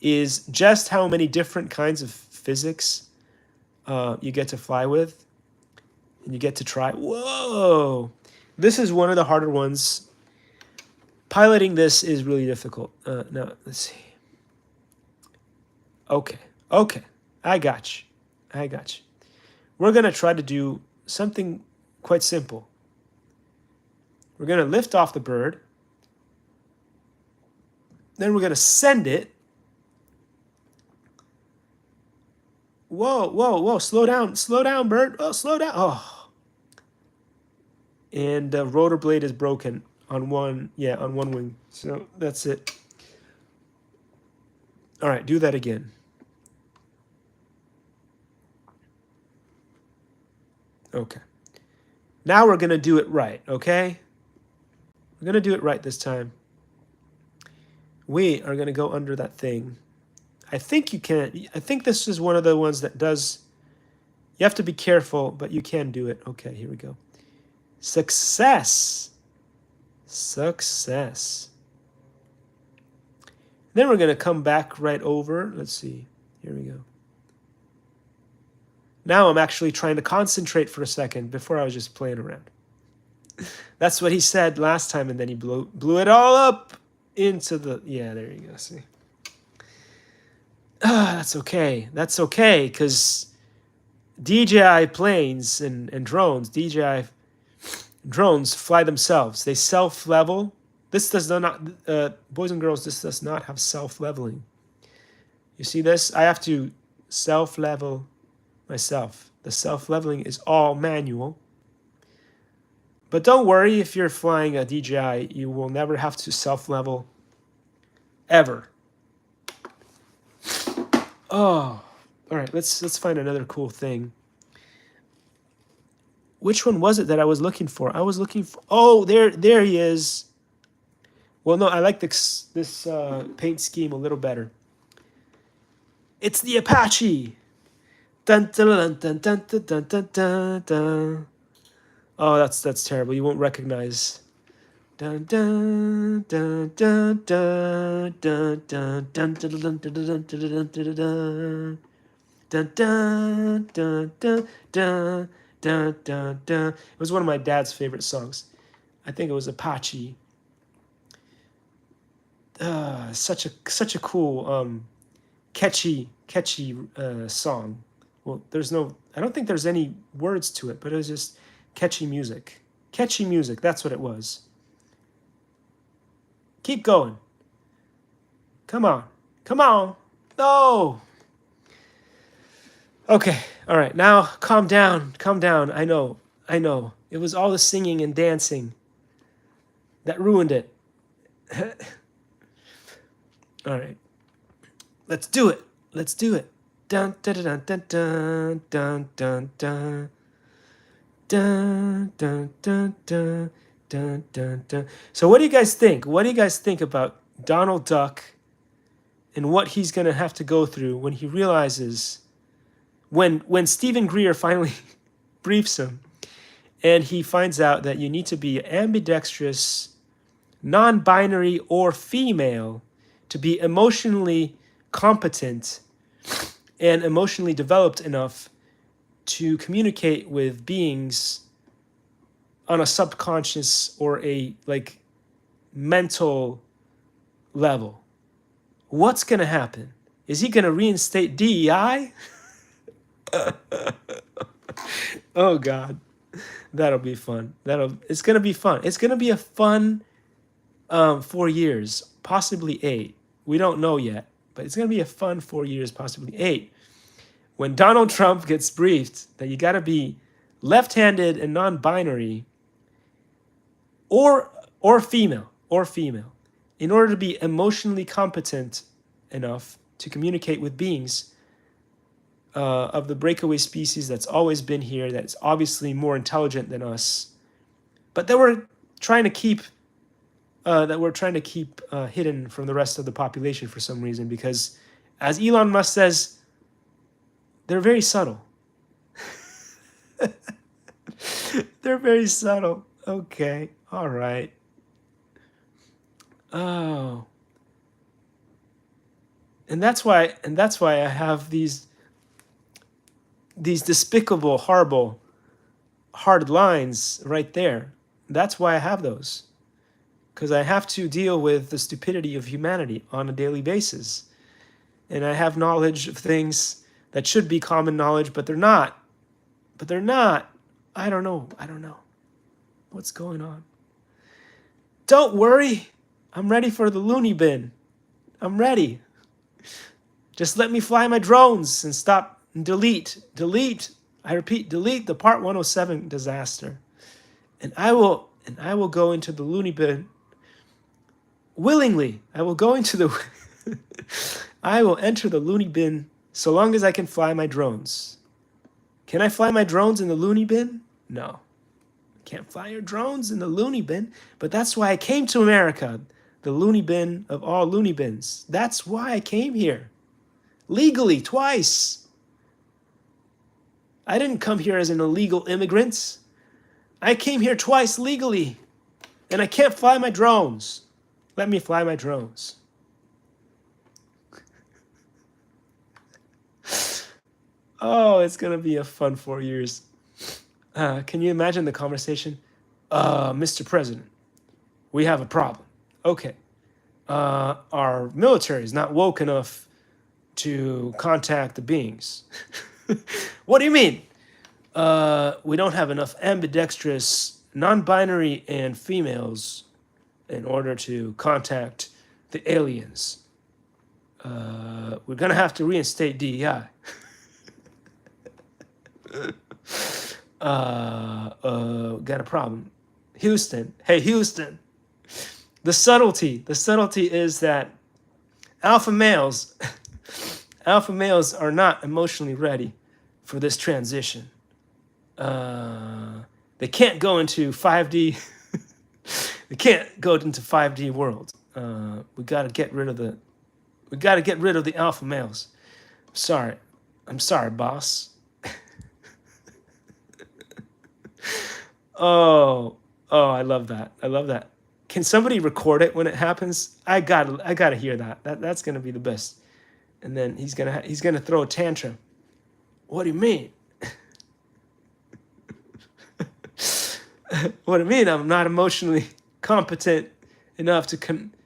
is just how many different kinds of physics you get to fly with. And you get to try. Whoa! This is one of the harder ones. Piloting this is really difficult. Now, let's see. Okay. I got you. We're going to try to do something quite simple. We're going to lift off the bird. Then we're going to send it. Whoa. Slow down, bird. Oh, slow down. Oh. And the rotor blade is broken on one wing. So that's it. All right, do that again. Okay. Now we're going to do it right, okay? We're going to do it right this time. We are going to go under that thing. I think you can. I think this is one of the ones that does. You have to be careful, but you can do it. Okay, here we go. Success. Then we're going to come back right over. Let's see. Here we go. Now I'm actually trying to concentrate for a second. Before I was just playing around. That's what he said last time, and then he blew it all up into the... Yeah, there you go. See? That's okay, because DJI planes and drones, DJI drones fly themselves. They self-level. This does not, boys and girls, this does not have self-leveling. You see this? I have to self-level myself. The self-leveling is all manual. But don't worry, if you're flying a DJI, you will never have to self-level ever. Oh, all right, let's find another cool thing. Which one was it that I was looking for? I was looking for, oh, there he is. Well, no, I like this paint scheme a little better. It's the Apache. Dun, dun, dun, dun, dun, dun, dun, dun, dun. Oh, that's terrible. You won't recognize. Dun dun dun dun dun dun dun dun dun dun dun dun dun dun dun dun dun dun dun. It was one of my dad's favorite songs. I think it was Apache. Such a cool catchy song. Well, I don't think there's any words to it, but it was just catchy music. Catchy music, that's what it was. Keep going. Come on. No. Okay, all right, now calm down. I know. It was all the singing and dancing that ruined it. All right, let's do it. Dun dun dun dun dun dun dun dun dun dun dun dun dun dun dun. So what do you guys think? What do you guys think about Donald Duck and what he's gonna have to go through when he realizes, when Stephen Greer finally briefs him, and he finds out that you need to be ambidextrous, non-binary, or female to be emotionally competent and emotionally developed enough to communicate with beings on a subconscious or a mental level. What's going to happen? Is he going to reinstate DEI? Oh God, that'll be fun. It's going to be fun. It's going to be a fun 4 years, possibly 8. We don't know yet, but it's going to be a fun 4 years, possibly 8. When Donald Trump gets briefed that you got to be left-handed and non-binary or female in order to be emotionally competent enough to communicate with beings of the breakaway species that's always been here, that's obviously more intelligent than us, but that we're trying to keep hidden from the rest of the population for some reason, because as Elon Musk says, they're very subtle. They're very subtle. Okay. All right. Oh. And that's why I have these despicable, horrible, hard lines right there. That's why I have those. Because I have to deal with the stupidity of humanity on a daily basis. And I have knowledge of things that should be common knowledge, but they're not. But they're not. I don't know. What's going on? Don't worry. I'm ready for the loony bin. I'm ready. Just let me fly my drones and stop and delete. I repeat, delete the Part 107 disaster. And I will go into the loony bin willingly. I will go into the I will enter the loony bin so long as I can fly my drones. Can I fly my drones in the loony bin? No. Can't fly your drones in the loony bin, but that's why I came to America, the loony bin of all loony bins. That's why I came here. Legally, twice. I didn't come here as an illegal immigrant. I came here twice legally, and I can't fly my drones. Let me fly my drones. Oh, it's going to be a fun 4 years. Can you imagine the conversation? Mr. President, we have a problem. Okay. Our military is not woke enough to contact the beings. What do you mean? We don't have enough ambidextrous, non-binary, and females in order to contact the aliens. We're going to have to reinstate DEI. Got a problem. Houston. Hey, Houston. The subtlety is that alpha males are not emotionally ready for this transition. They can't go into 5D. They can't go into 5D world. We got to get rid of the alpha males. I'm sorry, boss. Oh, I love that. Can somebody record it when it happens? I gotta hear that. That's gonna be the best. And then he's gonna throw a tantrum. What do you mean? What do you mean? I'm not emotionally competent enough to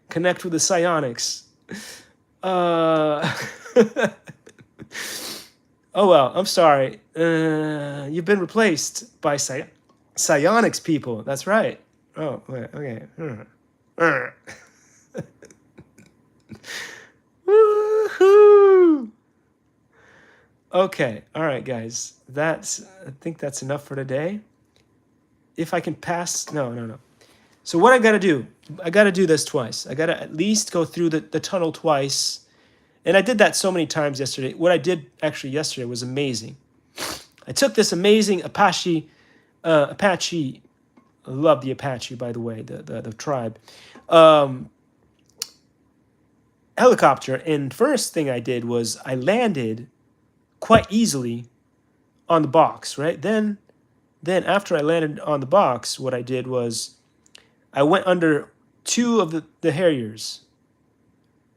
connect with the psionics. Oh well, I'm sorry. You've been replaced by psionics people. That's right. Oh, wait, okay. Woohoo! Okay, all right, guys. I think that's enough for today. If I can pass, no. So what I gotta do this twice. I gotta at least go through the tunnel twice. And I did that so many times yesterday. What I did actually yesterday was amazing. I took this amazing Apache, I love the Apache, by the way, the tribe, helicopter. And first thing I did was I landed quite easily on the box, right? Then after I landed on the box, what I did was I went under two of the Harriers,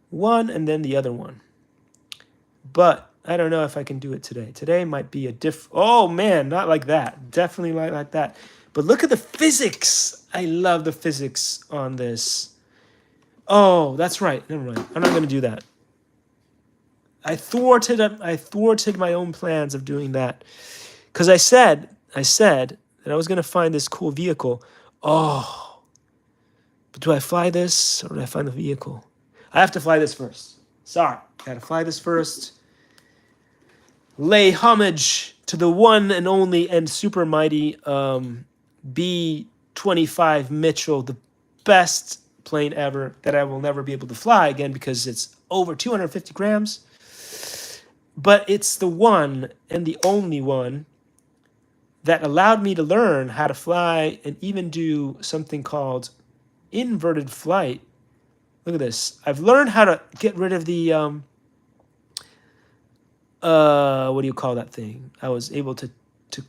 one and then the other one. But I don't know if I can do it today. Today might be a oh man, not like that. Definitely not like that. But look at the physics. I love the physics on this. Oh, that's right. Never mind. I'm not going to do that. I thwarted my own plans of doing that. Because I said that I was going to find this cool vehicle. Oh. But do I fly this or do I find the vehicle? I have to fly this first. Sorry. Got to fly this first. Lay homage to the one and only and super mighty B-25 Mitchell, the best plane ever that I will never be able to fly again because it's over 250 grams. But it's the one and the only one that allowed me to learn how to fly and even do something called inverted flight. Look at this. I've learned how to get rid of the, what do you call that thing? I was able to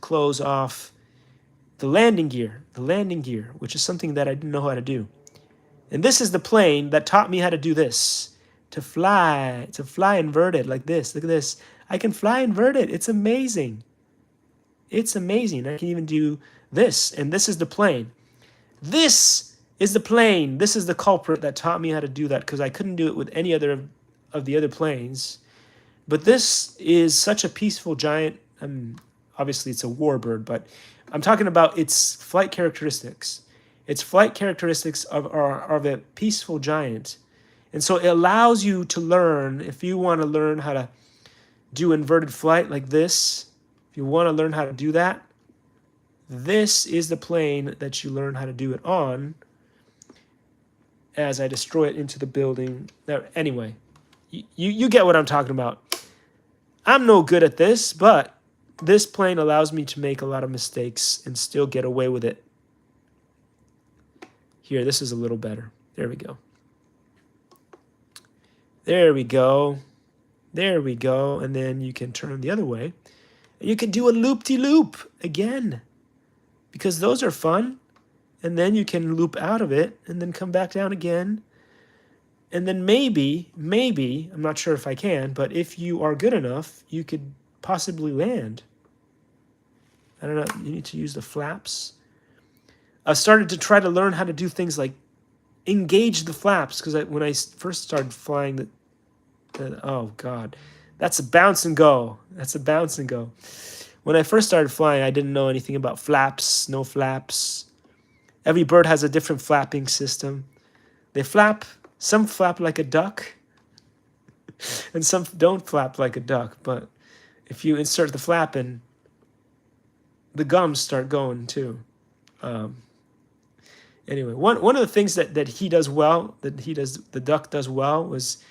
close off the landing gear, which is something that I didn't know how to do. And this is the plane that taught me how to do this, to fly inverted like this. Look at this. I can fly inverted. It's amazing. It's amazing. I can even do this, and this is the plane. This is the plane. This is the culprit that taught me how to do that, because I couldn't do it with any other of the other planes. But this is such a peaceful giant. Obviously, it's a warbird, but I'm talking about its flight characteristics. Its flight characteristics of a peaceful giant. And so it allows you to learn, if you want to learn how to do inverted flight like this, if you want to learn how to do that, this is the plane that you learn how to do it on as I destroy it into the building. Now, anyway, you get what I'm talking about. I'm no good at this, but this plane allows me to make a lot of mistakes and still get away with it. Here, this is a little better. There we go. There we go. There we go. And then you can turn the other way. And you can do a loop-de-loop again, because those are fun. And then you can loop out of it and then come back down again. And then maybe, I'm not sure if I can, but if you are good enough, you could possibly land. I don't know. You need to use the flaps. I started to try to learn how to do things like engage the flaps, because when I first started flying, oh God, that's a bounce and go. That's a bounce and go. When I first started flying, I didn't know anything about flaps, no flaps. Every bird has a different flapping system. They flap, some flap like a duck, and some don't flap like a duck. But if you insert the flap in, the gums start going too. Anyway, one of the things that he does well, the duck does well, was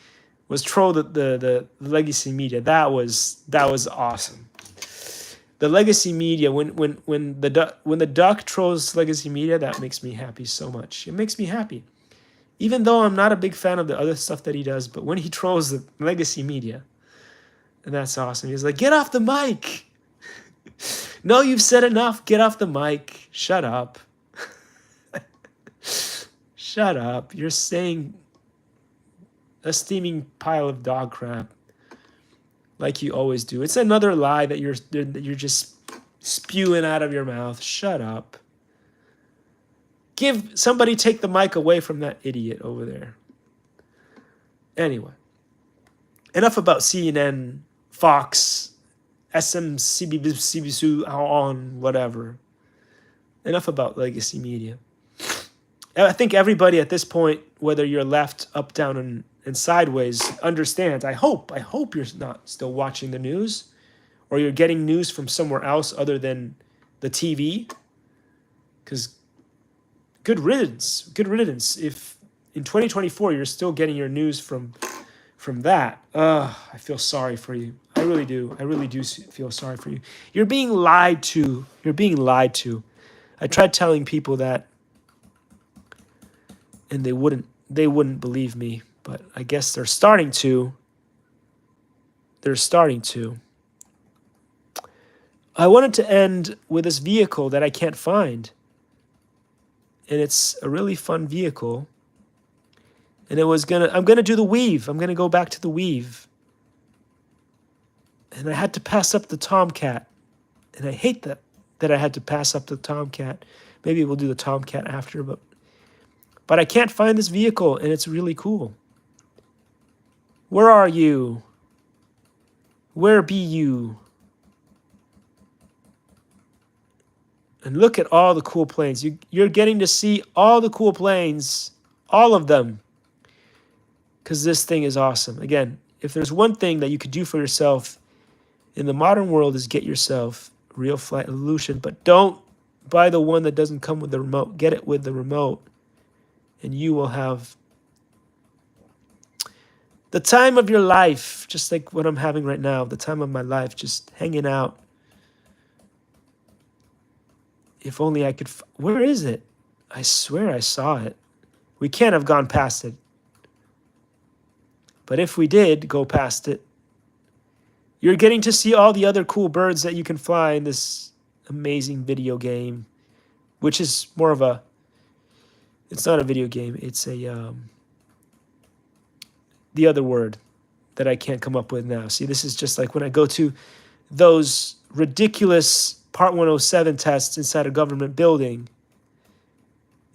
troll the legacy media. That was awesome. The legacy media, when the duck trolls legacy media, that makes me happy so much. It makes me happy, even though I'm not a big fan of the other stuff that he does. But when he trolls the legacy media, and that's awesome. He's like, "Get off the mic! No, you've said enough. Get off the mic. Shut up." Shut up. You're saying a steaming pile of dog crap like you always do. It's another lie that you're just spewing out of your mouth. Shut up. Somebody take the mic away from that idiot over there. Anyway, enough about CNN, Fox, SMCBC on whatever. Enough about legacy media. I think everybody at this point, whether you're left, up, down, and sideways, understands. I hope you're not still watching the news, or you're getting news from somewhere else other than the TV. Because good riddance. If in 2024 you're still getting your news from that, I feel sorry for you. I really do. I really do feel sorry for you. You're being lied to. I tried telling people that, and they wouldn't believe me, but I guess they're starting to. I wanted to end with this vehicle that I can't find. And it's a really fun vehicle. And I'm gonna do the weave. I'm gonna go back to the weave. And I had to pass up the Tomcat. And I hate that I had to pass up the Tomcat. Maybe we'll do the Tomcat after, but I can't find this vehicle, and it's really cool. Where are you? Where be you? And look at all the cool planes. You're getting to see all the cool planes, all of them, because this thing is awesome. Again, if there's one thing that you could do for yourself in the modern world is get yourself Real Flight Illusion, but don't buy the one that doesn't come with the remote. Get it with the remote, and you will have The time of your life, just like what I'm having right now, the time of my life, just hanging out. If only I could, where is it? I swear I saw it. We can't have gone past it. But if we did go past it, you're getting to see all the other cool birds that you can fly in this amazing video game, which is more of a, it's not a video game, it's a, the other word that I can't come up with now. See, this is just like when I go to those ridiculous Part 107 tests inside a government building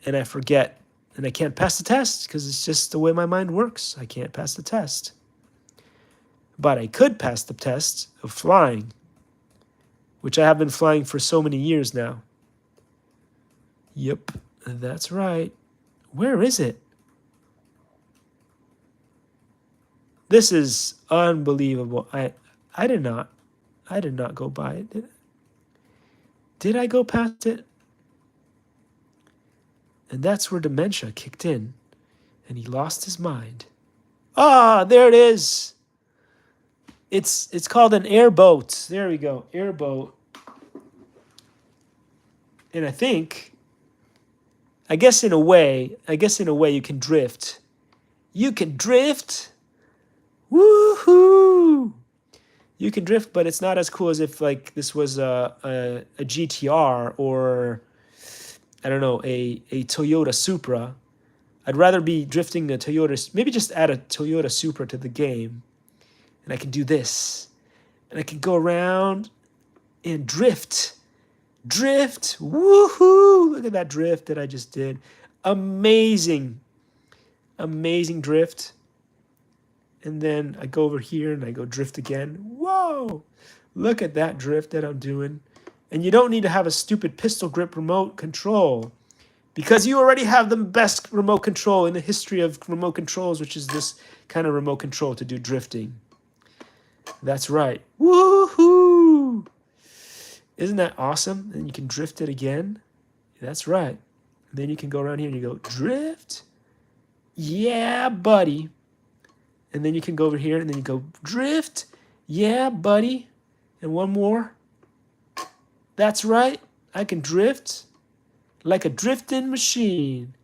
and I forget and I can't pass the test because it's just the way my mind works. I can't pass the test. But I could pass the test of flying, which I have been flying for so many years now. Yep, that's right. Where is it? This is unbelievable. I did not go by it. Did I go past it? And that's where dementia kicked in, and he lost his mind. Ah, there it is. It's called an airboat. There we go, airboat. And I guess in a way you can drift. You can drift. Woohoo! You can drift, but it's not as cool as if like this was a GTR or I don't know, a Toyota Supra. I'd rather be drifting a Toyota, maybe just add a Toyota Supra to the game. And I can do this. And I can go around and drift. Drift. Woohoo! Look at that drift that I just did. Amazing. Amazing drift. And then I go over here and I go drift again. Whoa! Look at that drift that I'm doing. And you don't need to have a stupid pistol grip remote control because you already have the best remote control in the history of remote controls, which is this kind of remote control to do drifting. That's right. Woohoo! Isn't that awesome? And you can drift it again. That's right. And then you can go around here and you go drift. Yeah, buddy. And then you can go over here and then you go drift. Yeah, buddy. And one more. That's right. I can drift like a drifting machine.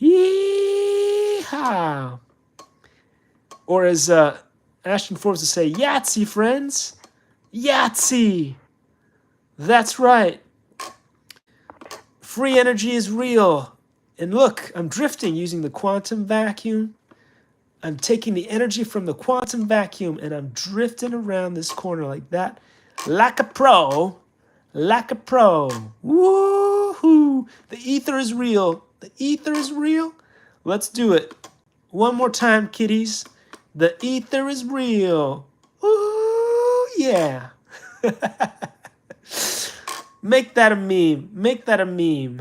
Yeehaw. Or as Ashton Forbes would say, Yahtzee, friends. Yahtzee. That's right. Free energy is real. And look, I'm drifting using the quantum vacuum. I'm taking the energy from the quantum vacuum and I'm drifting around this corner like that. Like a pro. Like a pro. Woohoo! The ether is real. The ether is real. Let's do it. One more time, kiddies. The ether is real. Ooh, yeah. Make that a meme. Make that a meme.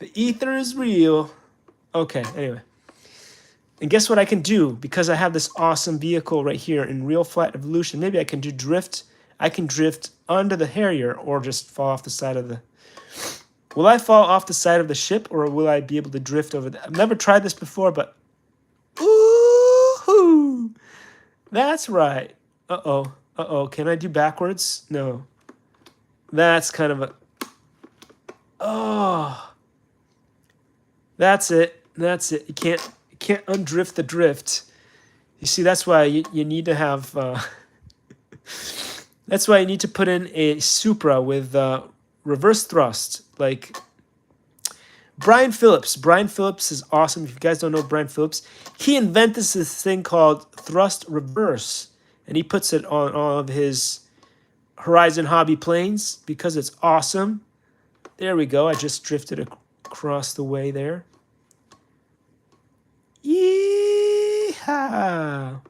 The ether is real. Okay, anyway. And guess what I can do? Because I have this awesome vehicle right here in Real Flight Evolution, maybe I can do drift. I can drift under the Harrier or just fall off the side of the... Will I fall off the side of the ship or will I be able to drift over the... I've never tried this before, but... Ooh-hoo! That's right. Uh-oh. Uh-oh. Can I do backwards? No. That's kind of a... Oh. That's it. That's it. You can't undrift the drift. You see, that's why you need to have... That's why you need to put in a Supra with reverse thrust. Like Brian Phillips. Brian Phillips is awesome. If you guys don't know Brian Phillips, he invented this thing called thrust reverse. And he puts it on all of his Horizon Hobby planes because it's awesome. There we go. I just drifted across the way there. Yeehaw!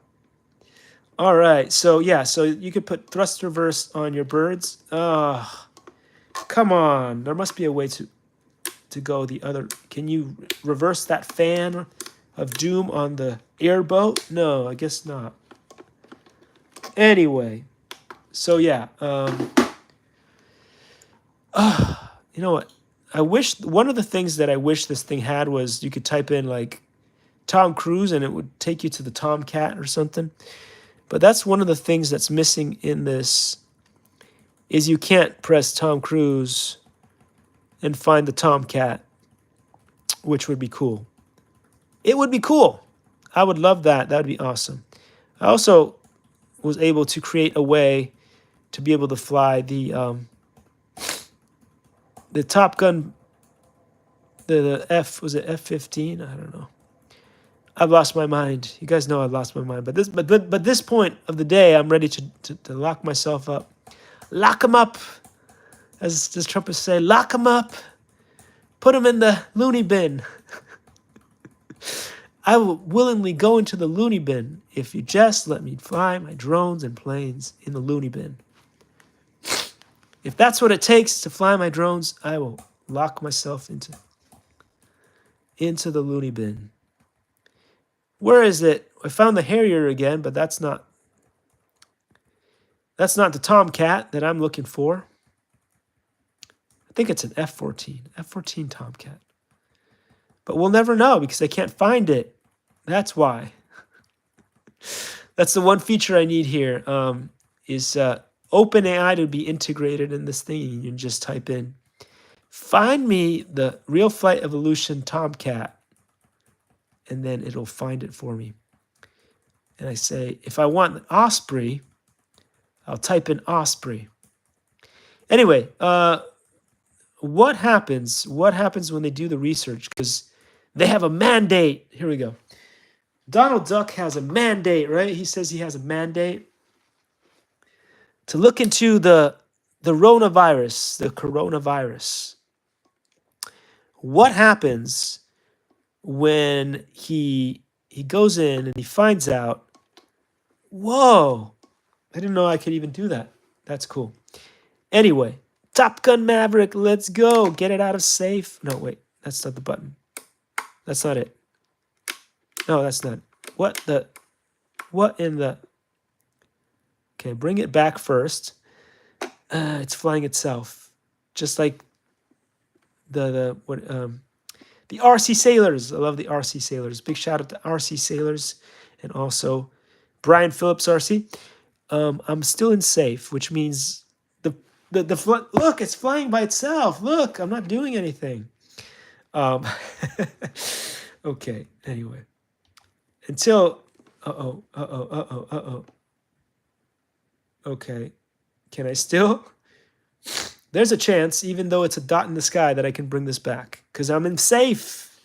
All right, so yeah, so you could put thrust reverse on your birds. Come on, there must be a way to go the other. Can you reverse that fan of doom on the airboat? No, I guess not. Anyway, so yeah, you know what? I wish one of the things that I wish this thing had was you could type in like Tom Cruise and it would take you to the Tomcat or something. But that's one of the things that's missing in this is you can't press Tom Cruise and find the Tomcat, which would be cool. It would be cool. I would love that. That would be awesome. I also was able to create a way to be able to fly the Top Gun, the F, was it F-15? I don't know. I've lost my mind. You guys know I've lost my mind. But this point of the day, I'm ready to lock myself up. Lock them up. As Trump would say, lock them up. Put them in the loony bin. I will willingly go into the loony bin if you just let me fly my drones and planes in the loony bin. If that's what it takes to fly my drones, I will lock myself into the loony bin. Where is it? I found the Harrier again, but that's not the Tomcat that I'm looking for. I think it's an F-14. F-14 Tomcat. But we'll never know because I can't find it. That's why. That's the one feature I need here. Is OpenAI to be integrated in this thing. You can just type in, find me the Real Flight Evolution Tomcat. And then it'll find it for me. And I say, if I want an Osprey, I'll type in Osprey. Anyway, what happens? What happens when they do the research? Because they have a mandate. Here we go. Donald Duck has a mandate, right? He says he has a mandate to look into the coronavirus. What happens when he goes in and he finds out, whoa, I didn't know I could even do that. That's cool. Anyway, Top Gun Maverick, let's go. Get it out of safe. No, wait, that's not the button. That's not it. No, that's not. What in the... Okay, bring it back first. It's flying itself. Just like the RC Sailors. I love the RC Sailors. Big shout out to RC Sailors and also Brian Phillips RC. I'm still in safe, which means look, it's flying by itself. Look, I'm not doing anything. Okay, anyway. Until okay. Can I still? There's a chance, even though it's a dot in the sky, that I can bring this back. Because I'm in safe.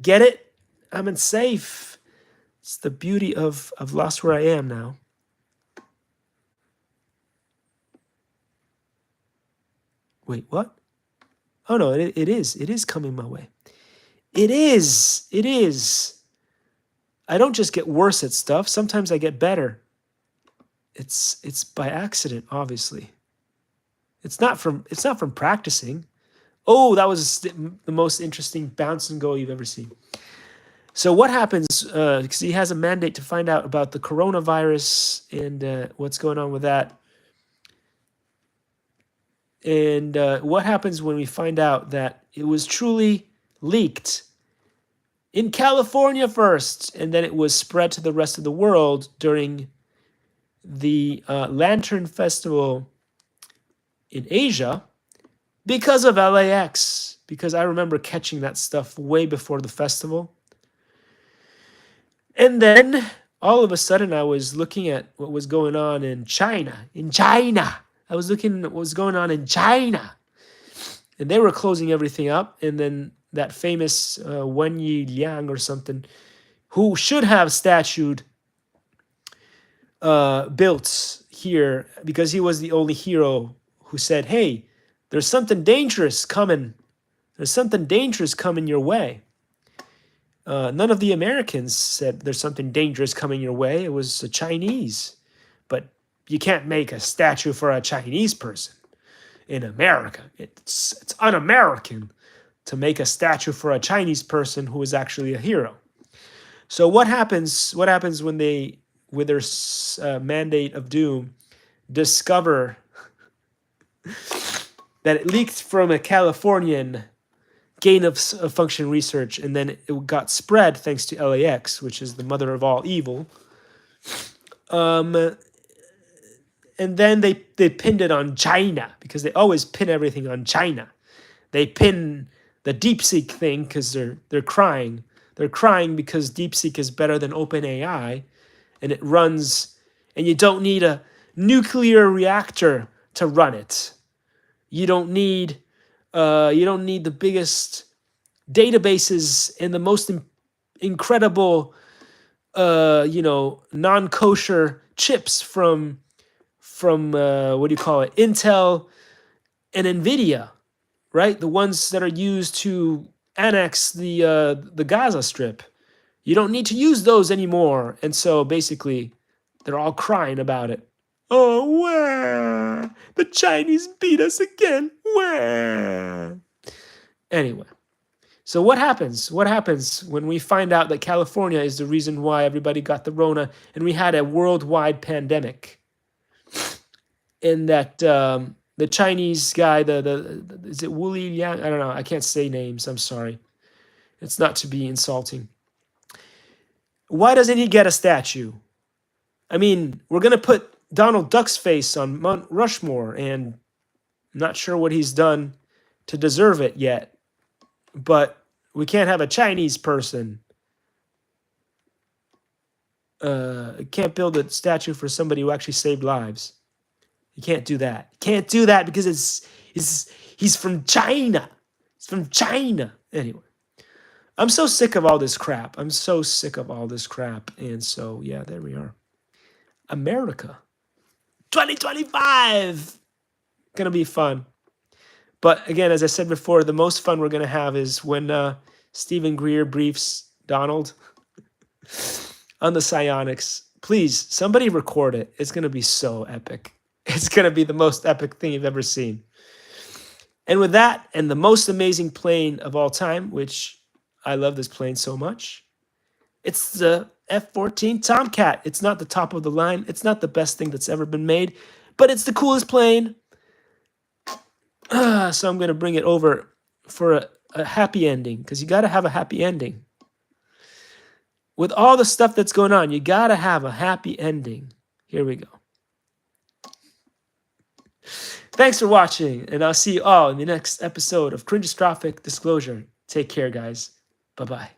Get it? I'm in safe. It's the beauty of I've lost where I am now. Wait, what? Oh, no, it is. It is coming my way. It is. It is. I don't just get worse at stuff. Sometimes I get better. It's by accident, obviously. It's not from practicing. Oh, that was the most interesting bounce and go you've ever seen. So what happens, because he has a mandate to find out about the coronavirus and what's going on with that. And what happens when we find out that it was truly leaked in California first, and then it was spread to the rest of the world during the Lantern Festival in Asia because of LAX. Because I remember catching that stuff way before the festival. And then all of a sudden I was looking at what was going on in China. I was looking at what was going on in China. And they were closing everything up. And then that famous Wen Yi Liang or something, who should have statued built here because he was the only hero who said, hey, there's something dangerous coming. There's something dangerous coming your way. None of the Americans said there's something dangerous coming your way. It was the Chinese. But you can't make a statue for a Chinese person in America. It's un-American to make a statue for a Chinese person who is actually a hero. So what happens when they, with their mandate of doom, discover that it leaked from a Californian gain of function research, and then it got spread thanks to LAX, which is the mother of all evil. And then they pinned it on China, because they always pin everything on China. They pin the DeepSeek thing because they're crying. They're crying because DeepSeek is better than OpenAI, and it runs, and you don't need a nuclear reactor to run it. You don't need the biggest databases and the most incredible non-kosher chips from what do you call it, Intel and Nvidia, right? The ones that are used to annex the Gaza Strip. You don't need to use those anymore. And so basically, they're all crying about it. Oh, wah! The Chinese beat us again. Wah! Anyway, so what happens? What happens when we find out that California is the reason why everybody got the Rona and we had a worldwide pandemic? And that the Chinese guy, is it Wu Liang? I don't know. I can't say names. I'm sorry. It's not to be insulting. Why doesn't he get a statue? I mean, we're going to put Donald Duck's face on Mount Rushmore, and I'm not sure what he's done to deserve it yet. But we can't have a Chinese person. Can't build a statue for somebody who actually saved lives. You can't do that. You can't do that because he's from China. He's from China. Anyway, I'm so sick of all this crap. I'm so sick of all this crap. And so, yeah, there we are. America. 2025. Gonna be fun. But again, as I said before, the most fun we're gonna have is when Stephen Greer briefs Donald on the psionics. Please, somebody record it. It's gonna be so epic. It's going to be the most epic thing you've ever seen. And with that, and the most amazing plane of all time, which I love this plane so much, it's the F-14 Tomcat. It's not the top of the line. It's not the best thing that's ever been made, but it's the coolest plane. So I'm going to bring it over for a happy ending, because you got to have a happy ending. With all the stuff that's going on, you got to have a happy ending. Here we go. Thanks for watching, and I'll see you all in the next episode of Cringe-Strophic Disclosure. Take care, guys. Bye-bye.